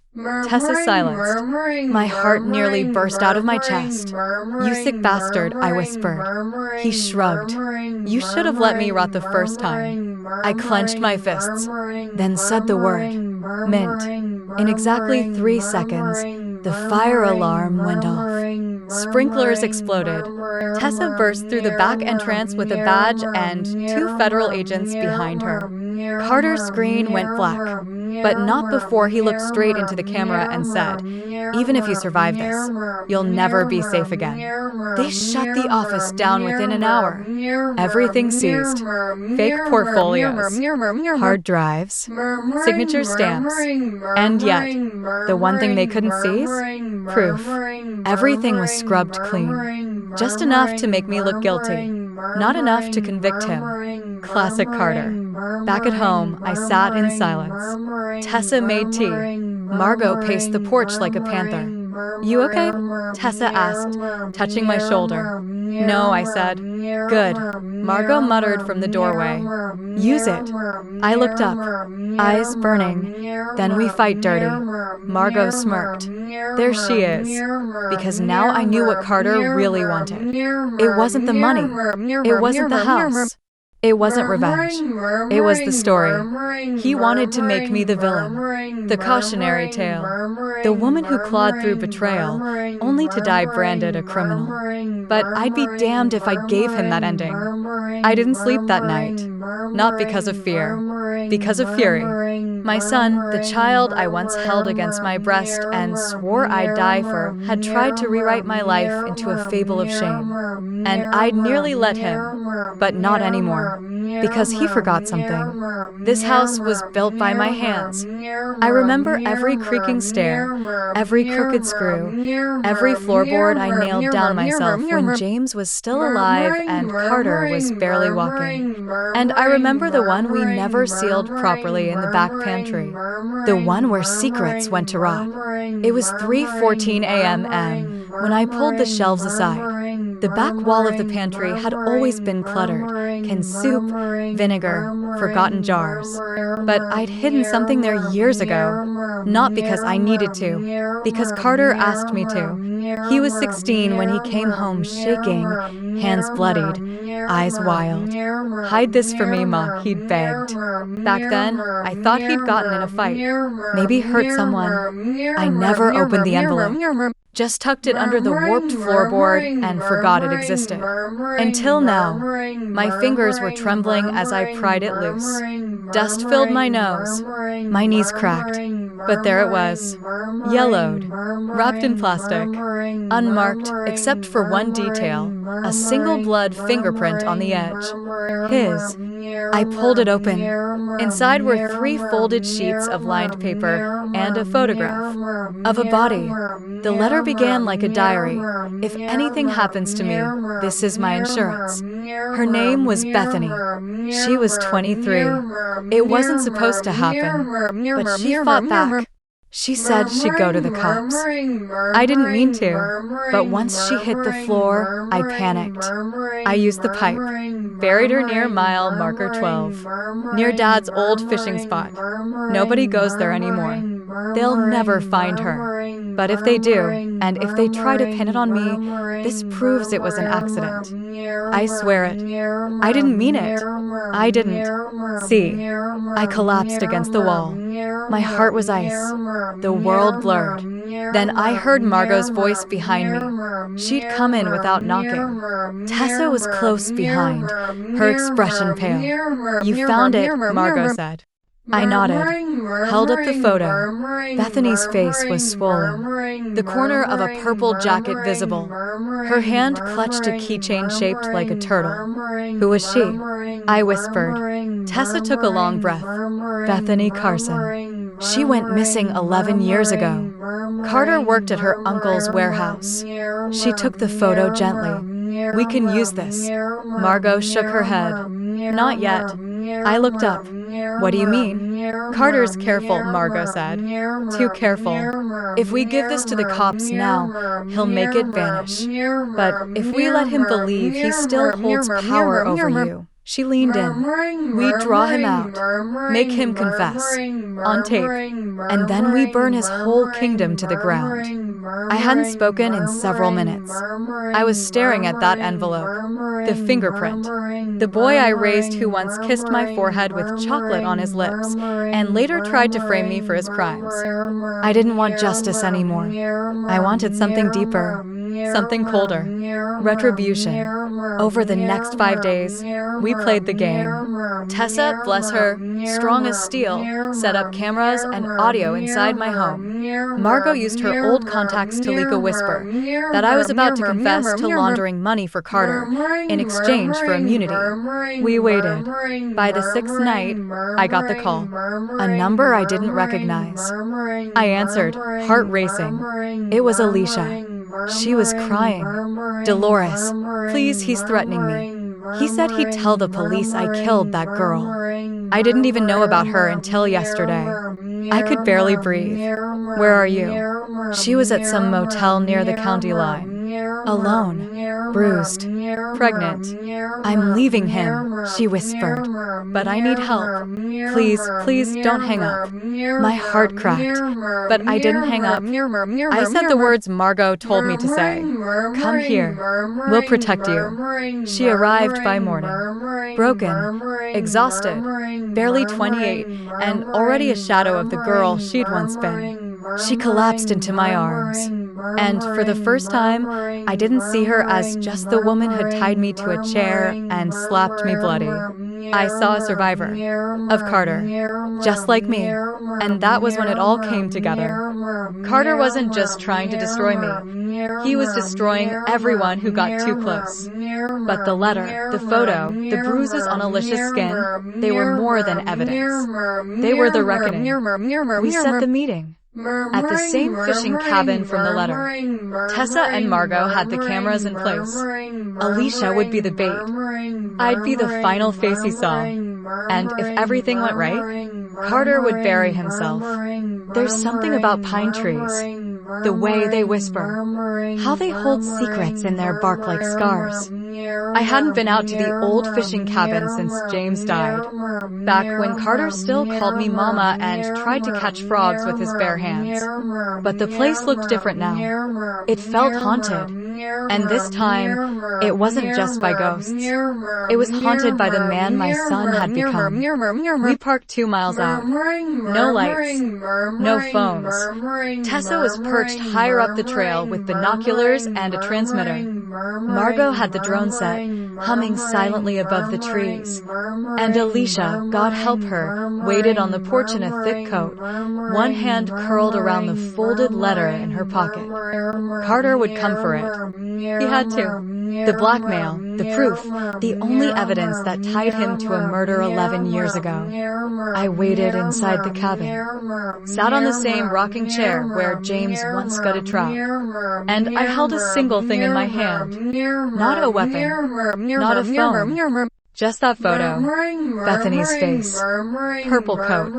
Tessa silenced. My heart nearly burst out of my chest. You sick bastard, I whispered. He shrugged. You should have let me rot the first time. I clenched my fists, then said the word, mint. In exactly 3 seconds, the fire alarm went off. Sprinklers exploded. Tessa burst through the back entrance with a badge and 2 federal agents behind her. Carter's screen went black, but not before he looked straight into the camera and said, even if you survive this, you'll never be safe again. They shut the office down within an hour. Everything seized. Fake portfolios, hard drives, signature stamps, and yet, the one thing they couldn't seize? Proof. Everything was scrubbed clean. Just enough to make me look guilty. Not enough to convict him. Classic Carter. Back at home, I sat in silence. Tessa made tea. Margot paced the porch like a panther. You okay? Tessa asked, touching my shoulder. No, I said. Good. Margot muttered from the doorway. Use it. I looked up, eyes burning. Then we fight dirty. Margot smirked. There she is. Because now I knew what Carter really wanted. It wasn't the money. It wasn't the house. It wasn't revenge. It was the story. He wanted to make me the villain, the cautionary tale, the woman who clawed through betrayal, only to die branded a criminal. But I'd be damned if I gave him that ending. I didn't sleep that night. Not because of fear. Because of fury. My son, the child I once held against my breast and swore I'd die for, had tried to rewrite my life into a fable of shame. And I'd nearly let him. But not anymore. Because he forgot something. This house was built by my hands. I remember every creaking stair, every crooked screw, every floorboard I nailed down myself when James was still alive and Carter was barely walking. And I remember the one we never sealed properly in the back pantry. The one where secrets went to rot. It was 3:14 a.m. when I pulled the shelves aside. The back wall of the pantry had always been cluttered. Canned soup, vinegar, forgotten jars. But I'd hidden something there years ago. Not because I needed to, because Carter asked me to. He was 16 when he came home shaking, hands bloodied, eyes wild. "Hide this for me, Ma," he'd begged. Back then, I thought he'd gotten in a fight, maybe hurt someone. I never opened the envelope. Just tucked it under the warped floorboard and forgot it existed. Until now, my fingers were trembling as I pried it loose. Dust filled my nose. My knees cracked. But there it was. Yellowed. Wrapped in plastic. Unmarked except for one detail. A single blood fingerprint on the edge. His. I pulled it open. Inside were 3 folded sheets of lined paper and a photograph of a body. The letter began like a diary. "If anything happens to me, this is my insurance." Her name was Bethany. She was 23. It wasn't supposed to happen, but she fought back. She said she'd go to the cops. I didn't mean to, but once she hit the floor, I panicked. I used the pipe, buried her near mile marker 12, near Dad's old fishing spot. Nobody goes there anymore. They'll never find her. But if they do, and if they try to pin it on me, this proves it was an accident. I swear it. I didn't mean it. I didn't. See, I collapsed against the wall. My heart was ice. The world blurred. Then I heard Margot's voice behind me. She'd come in without knocking. Tessa was close behind, her expression pale. "You found it," Margot said. I nodded, held up the photo. Bethany's face was swollen, the corner of a purple jacket visible. Her hand clutched a keychain shaped like a turtle. "Who was she?" I whispered. Tessa took a long breath. "Bethany Carson. She went missing 11 years ago. Carter worked at her uncle's warehouse." She took the photo gently. "We can use this." Margot shook her head. "Not yet." I looked up. "What do you mean?" "Carter's careful," Margot said. "Too careful. If we give this to the cops now, he'll make it vanish. But if we let him believe he still holds power over you." She leaned in. "We draw him out, make him confess, on tape, and then we burn his whole kingdom to the ground." I hadn't spoken in several minutes. I was staring at that envelope, the fingerprint, the boy I raised who once kissed my forehead with chocolate on his lips, and later tried to frame me for his crimes. I didn't want justice anymore. I wanted something deeper, something colder. Retribution. Over the next 5 days, we played the game. Tessa, bless her, strong as steel, set up cameras and audio inside my home. Margot used her old contacts to leak a whisper that I was about to confess to laundering money for Carter in exchange for immunity. We waited. By the 6th night, I got the call. A number I didn't recognize. I answered, heart racing. It was Alicia. She was crying. "Dolores, please, he's threatening me. He said he'd tell the police I killed that girl." I didn't even know about her until yesterday. I could barely breathe. "Where are you?" She was at some motel near the county line. Alone, bruised, pregnant. "I'm leaving him," she whispered. "But I need help. Please, please don't hang up." My heart cracked, but I didn't hang up. I said the words Margot told me to say. "Come here. We'll protect you." She arrived by morning, broken, exhausted, barely 28, and already a shadow of the girl she'd once been. She collapsed into my arms. And for the first time, I didn't see her as just the woman who'd tied me to a chair and slapped me bloody. I saw a survivor of Carter, just like me, and that was when it all came together. Carter wasn't just trying to destroy me. He was destroying everyone who got too close. But the letter, the photo, the bruises on Alicia's skin, they were more than evidence. They were the reckoning. We set the meeting at the same fishing cabin from the letter. Tessa and Margot had the cameras in place. Alicia would be the bait. I'd be the final face he saw. And if everything went right, Carter would bury himself. There's something about pine trees, the way they whisper, how they hold secrets in their bark like scars. I hadn't been out to the old fishing cabin since James died, back when Carter still called me Mama and tried to catch frogs with his bare hands. But the place looked different now. It felt haunted. And this time, it wasn't just by ghosts. It was haunted by the man my son had become. We parked 2 miles out. No lights. No phones. Tessa was perched higher up the trail with binoculars and a transmitter. Margot had the drone set, humming silently above the trees. And Alicia, God help her, waited on the porch in a thick coat, one hand curled around the folded letter in her pocket. Carter would come for it. He had to. The blackmail, the proof, the only evidence that tied him to a murder 11 years ago. I waited inside the cabin, sat on the same rocking chair where James once gutted trout, and I held a single thing in my hand. Not a weapon, not a phone. Just that photo, Bethany's face, purple coat,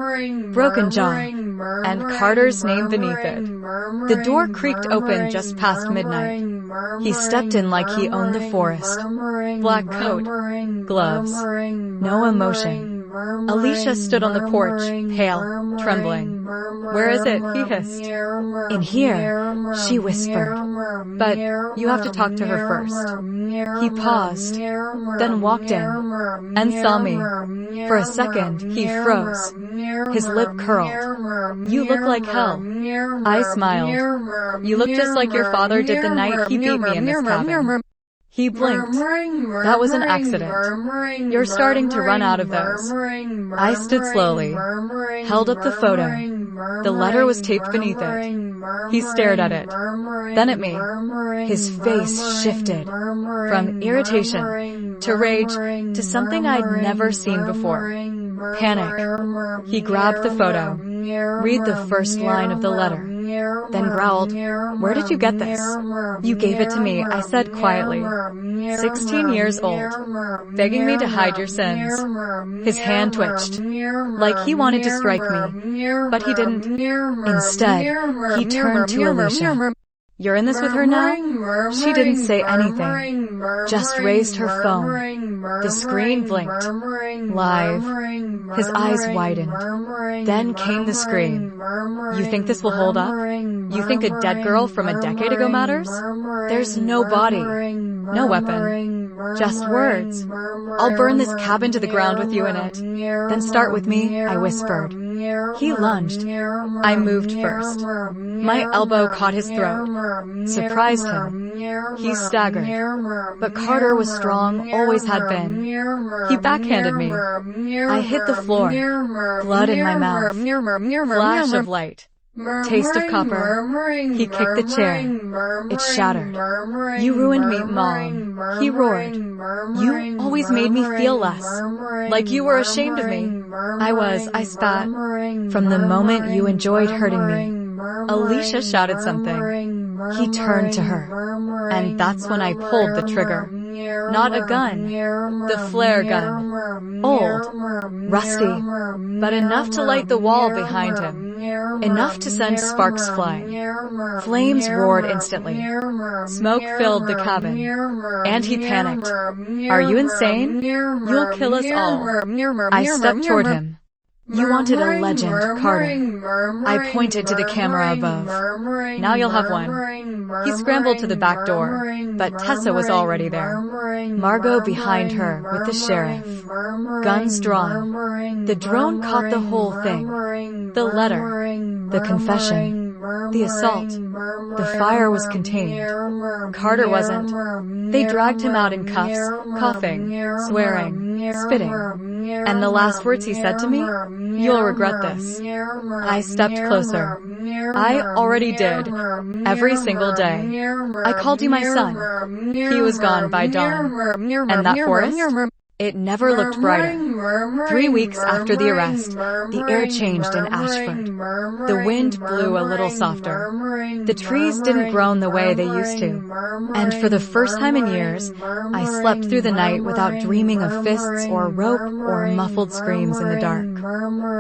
broken jaw, and Carter's name beneath it. The door creaked open just past midnight. He stepped in like he owned the forest. Black coat, gloves, no emotion. Alicia stood on the porch, pale, trembling. "Where is it?" he hissed. "In here," she whispered. "But you have to talk to her first." He paused, then walked in, and saw me. For a second, he froze. His lip curled. "You look like hell." I smiled. "You look just like your father did the night he beat me in this cabin." He blinked. "That was an accident. You're starting to run out of those." I stood slowly, held up the photo. The letter was taped beneath it. He stared at it, then at me. His face shifted from irritation to rage to something I'd never seen before. Panic. He grabbed the photo, read the first line of the letter, then growled, "Where did you get this?" "You gave it to me," I said quietly. 16 years old, begging me to hide your sins. His hand twitched, like he wanted to strike me, but he didn't. Instead, he turned to Alicia. "You're in this with her now?" She didn't say anything, just raised her phone. The screen blinked. Live. His eyes widened. Then came the scream. "You think this will hold up? You think a dead girl from a decade ago matters? There's no body, no weapon, just words. I'll burn this cabin to the ground with you in it. Then start with me," I whispered. He lunged. I moved first. My elbow caught his throat, surprised him. He staggered. But Carter was strong, always had been. He backhanded me. I hit the floor, blood in my mouth, flash of light, taste of copper. He kicked the chair. It shattered. "You ruined me, Mom," he roared. "You always made me feel less, like you were ashamed of me." I spat. "From the moment you enjoyed hurting me." Alicia shouted something. He turned to her, and that's when I pulled the trigger. Not a gun, the flare gun. Old, rusty, but enough to light the wall behind him. Enough to send sparks flying. Flames roared instantly. Smoke filled the cabin. And he panicked. "Are you insane? You'll kill us all." I stepped toward him. "You wanted a legend, Carter." I pointed to the camera above. "Now you'll have one." He scrambled to the back door, but Tessa was already there. Margot behind her with the sheriff. Guns drawn. The drone caught the whole thing. The letter. The confession. The assault. The fire was contained. Carter wasn't. They dragged him out in cuffs, coughing, swearing, spitting. And the last words he said to me? "You'll regret this." I stepped closer. I already did. Every single day. I called you my son. He was gone by dawn. And that forest? It never looked brighter. 3 weeks after the arrest, the air changed in Ashford. The wind blew a little softer. The trees didn't groan the way they used to. And for the first time in years, I slept through the night without dreaming of fists or rope or muffled screams in the dark.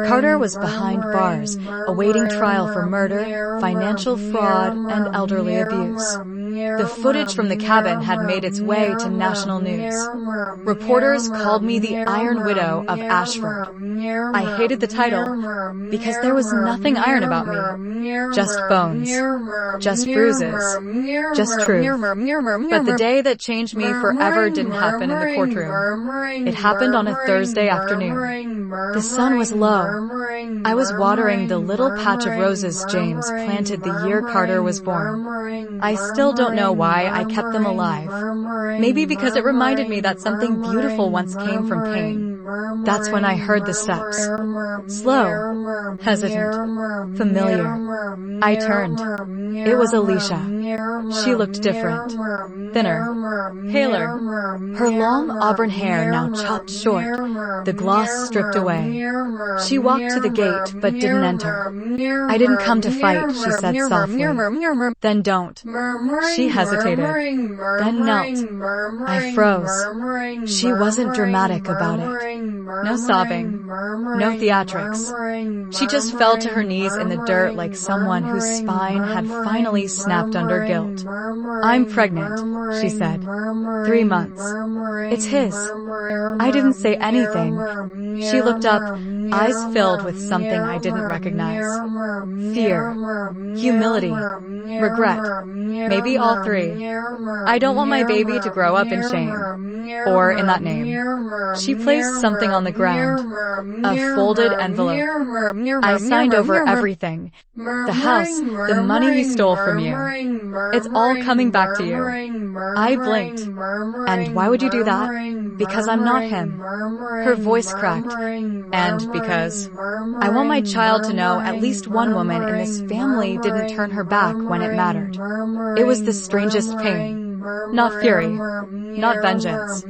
Carter was behind bars, awaiting trial for murder, financial fraud, and elderly abuse. The footage from the cabin had made its way to national news. Reporters called me the Iron Widow of Ashford. I hated the title because there was nothing iron about me. Just bones. Just bruises. Just truth. But the day that changed me forever didn't happen in the courtroom. It happened on a Thursday afternoon. The sun was low. I was watering the little patch of roses James planted the year Carter was born. I still don't know why I kept them alive. Maybe because it reminded me that something beautiful once came from pain. That's when I heard the steps. Slow, hesitant, familiar. I turned. It was Alicia. She looked different. Thinner, paler. Her long auburn hair now chopped short, the gloss stripped away. She walked to the gate but didn't enter. "I didn't come to fight," she said softly. "Then don't." She hesitated, then knelt. I froze. She wasn't dramatic about it. No sobbing, no theatrics. She just fell to her knees in the dirt like someone whose spine had finally snapped under guilt. "I'm pregnant," she said. 3 months. "It's his." I didn't say anything. She looked up, eyes filled with something I didn't recognize. Fear, humility, regret, maybe all three. "I don't want my baby to grow up in shame, or in that name." She placed something on the ground, a folded envelope. "I signed over everything. The house, the money he stole from you. It's all coming back to you." I blinked. "And why would you do that?" "Because I'm not him." Her voice cracked. "And because I want my child to know at least one woman in this family didn't turn her back when it mattered." It was the strangest pain. Not fury, not vengeance,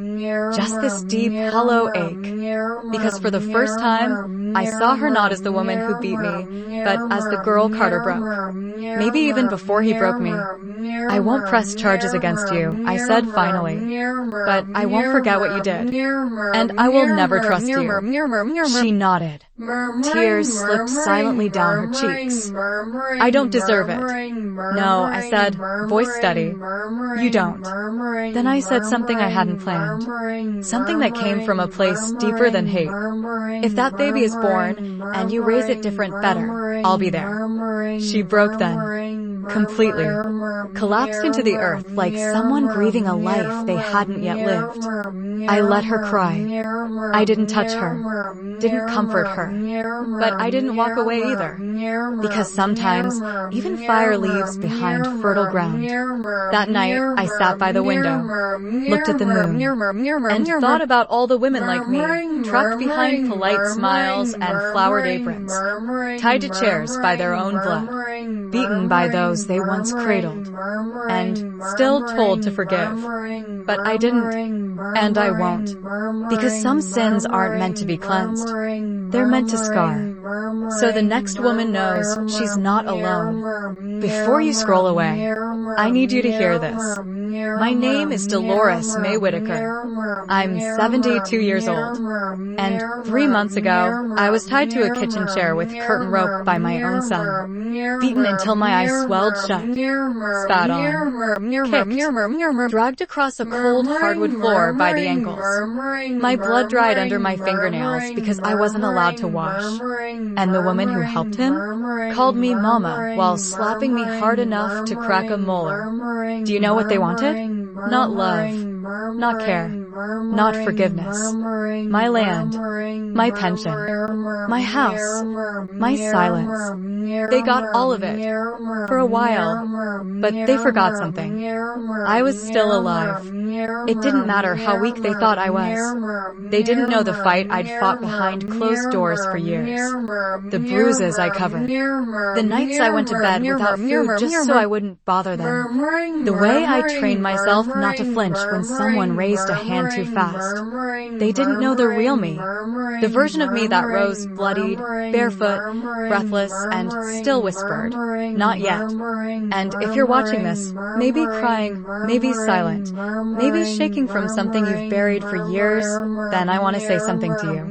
just this deep, hollow ache. Because for the first time, I saw her not as the woman who beat me, but as the girl Carter broke. Maybe even before he broke me. "I won't press charges against you," I said finally. "But I won't forget what you did. And I will never trust you." She nodded. Tears slipped silently down her cheeks. "I don't deserve it." "No," I said, voice steady. "You don't." Then I said something I hadn't planned. Something that came from a place deeper than hate. "If that baby is born, and you raise it different better, I'll be there." She broke then. Completely. Collapsed into the earth like someone grieving a life they hadn't yet lived. I let her cry. I didn't touch her. Didn't comfort her. But I didn't walk away either. Because sometimes, even fire leaves behind fertile ground. That night, I sat by the window, looked at the moon, and thought about all the women like me, trapped behind polite smiles and flowered aprons, tied to chairs by their own blood, beaten by those they once cradled, and still told to forgive. But I didn't, and I won't, because some sins aren't meant to be cleansed. They're meant to scar. So the next woman knows she's not alone. Before you scroll away, I need you to hear this. My name is Dolores May Whitaker. I'm 72 years old. And 3 months ago, I was tied to a kitchen chair with curtain rope by my own son. Beaten until my eyes swelled shut. Spat on. Kicked. Dragged across a cold hardwood floor by the ankles. My blood dried under my fingernails because I wasn't allowed to wash. And the woman who helped him called me Mama while slapping me hard enough to crack a molar. Do you know what they wanted? Not love. Not care. not forgiveness. My land, my pension, my house, my silence. They got all of it. For a while. But they forgot something. I was still alive. It didn't matter how weak they thought I was. They didn't know the fight I'd fought behind closed doors for years. The bruises I covered. The nights I went to bed without food just so I wouldn't bother them. The way I trained myself not to flinch when someone raised a hand too fast. They didn't know the real me. The version of me that rose bloodied, barefoot, breathless, and still whispered, "Not yet." And if you're watching this, maybe crying, maybe silent, maybe shaking from something you've buried for years, then I want to say something to you.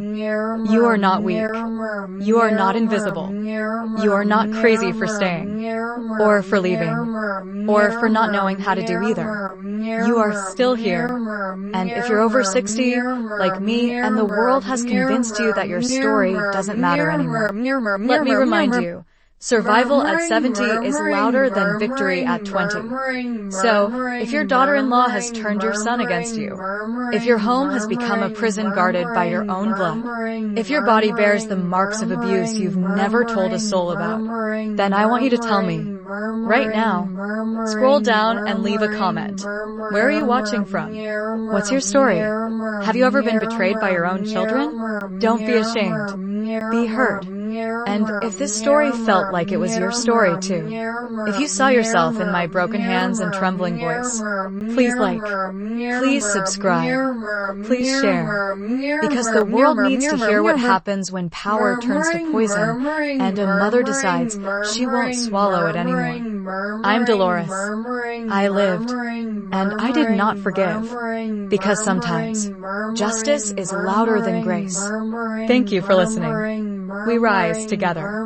You are not weak. You are not invisible. You are not crazy for staying, or for leaving, or for not knowing how to do either. You are still here. And if you're over 60, like me, and the world has convinced you that your story doesn't matter anymore, let me remind you, survival at 70 is louder than victory at 20. So, if your daughter-in-law has turned your son against you, if your home has become a prison guarded by your own blood, if your body bears the marks of abuse you've never told a soul about, then I want you to tell me, right now. Scroll down and leave a comment. Where are you watching from? What's your story? Have you ever been betrayed by your own children? Don't be ashamed. Be heard. And if this story felt like it was your story too, if you saw yourself in my broken hands and trembling voice, please like, please subscribe, please share, because the world needs to hear what happens when power turns to poison and a mother decides she won't swallow it anymore. I'm Dolores. I lived, and I did not forgive, because sometimes justice is louder than grace. Thank you for listening. We rise together.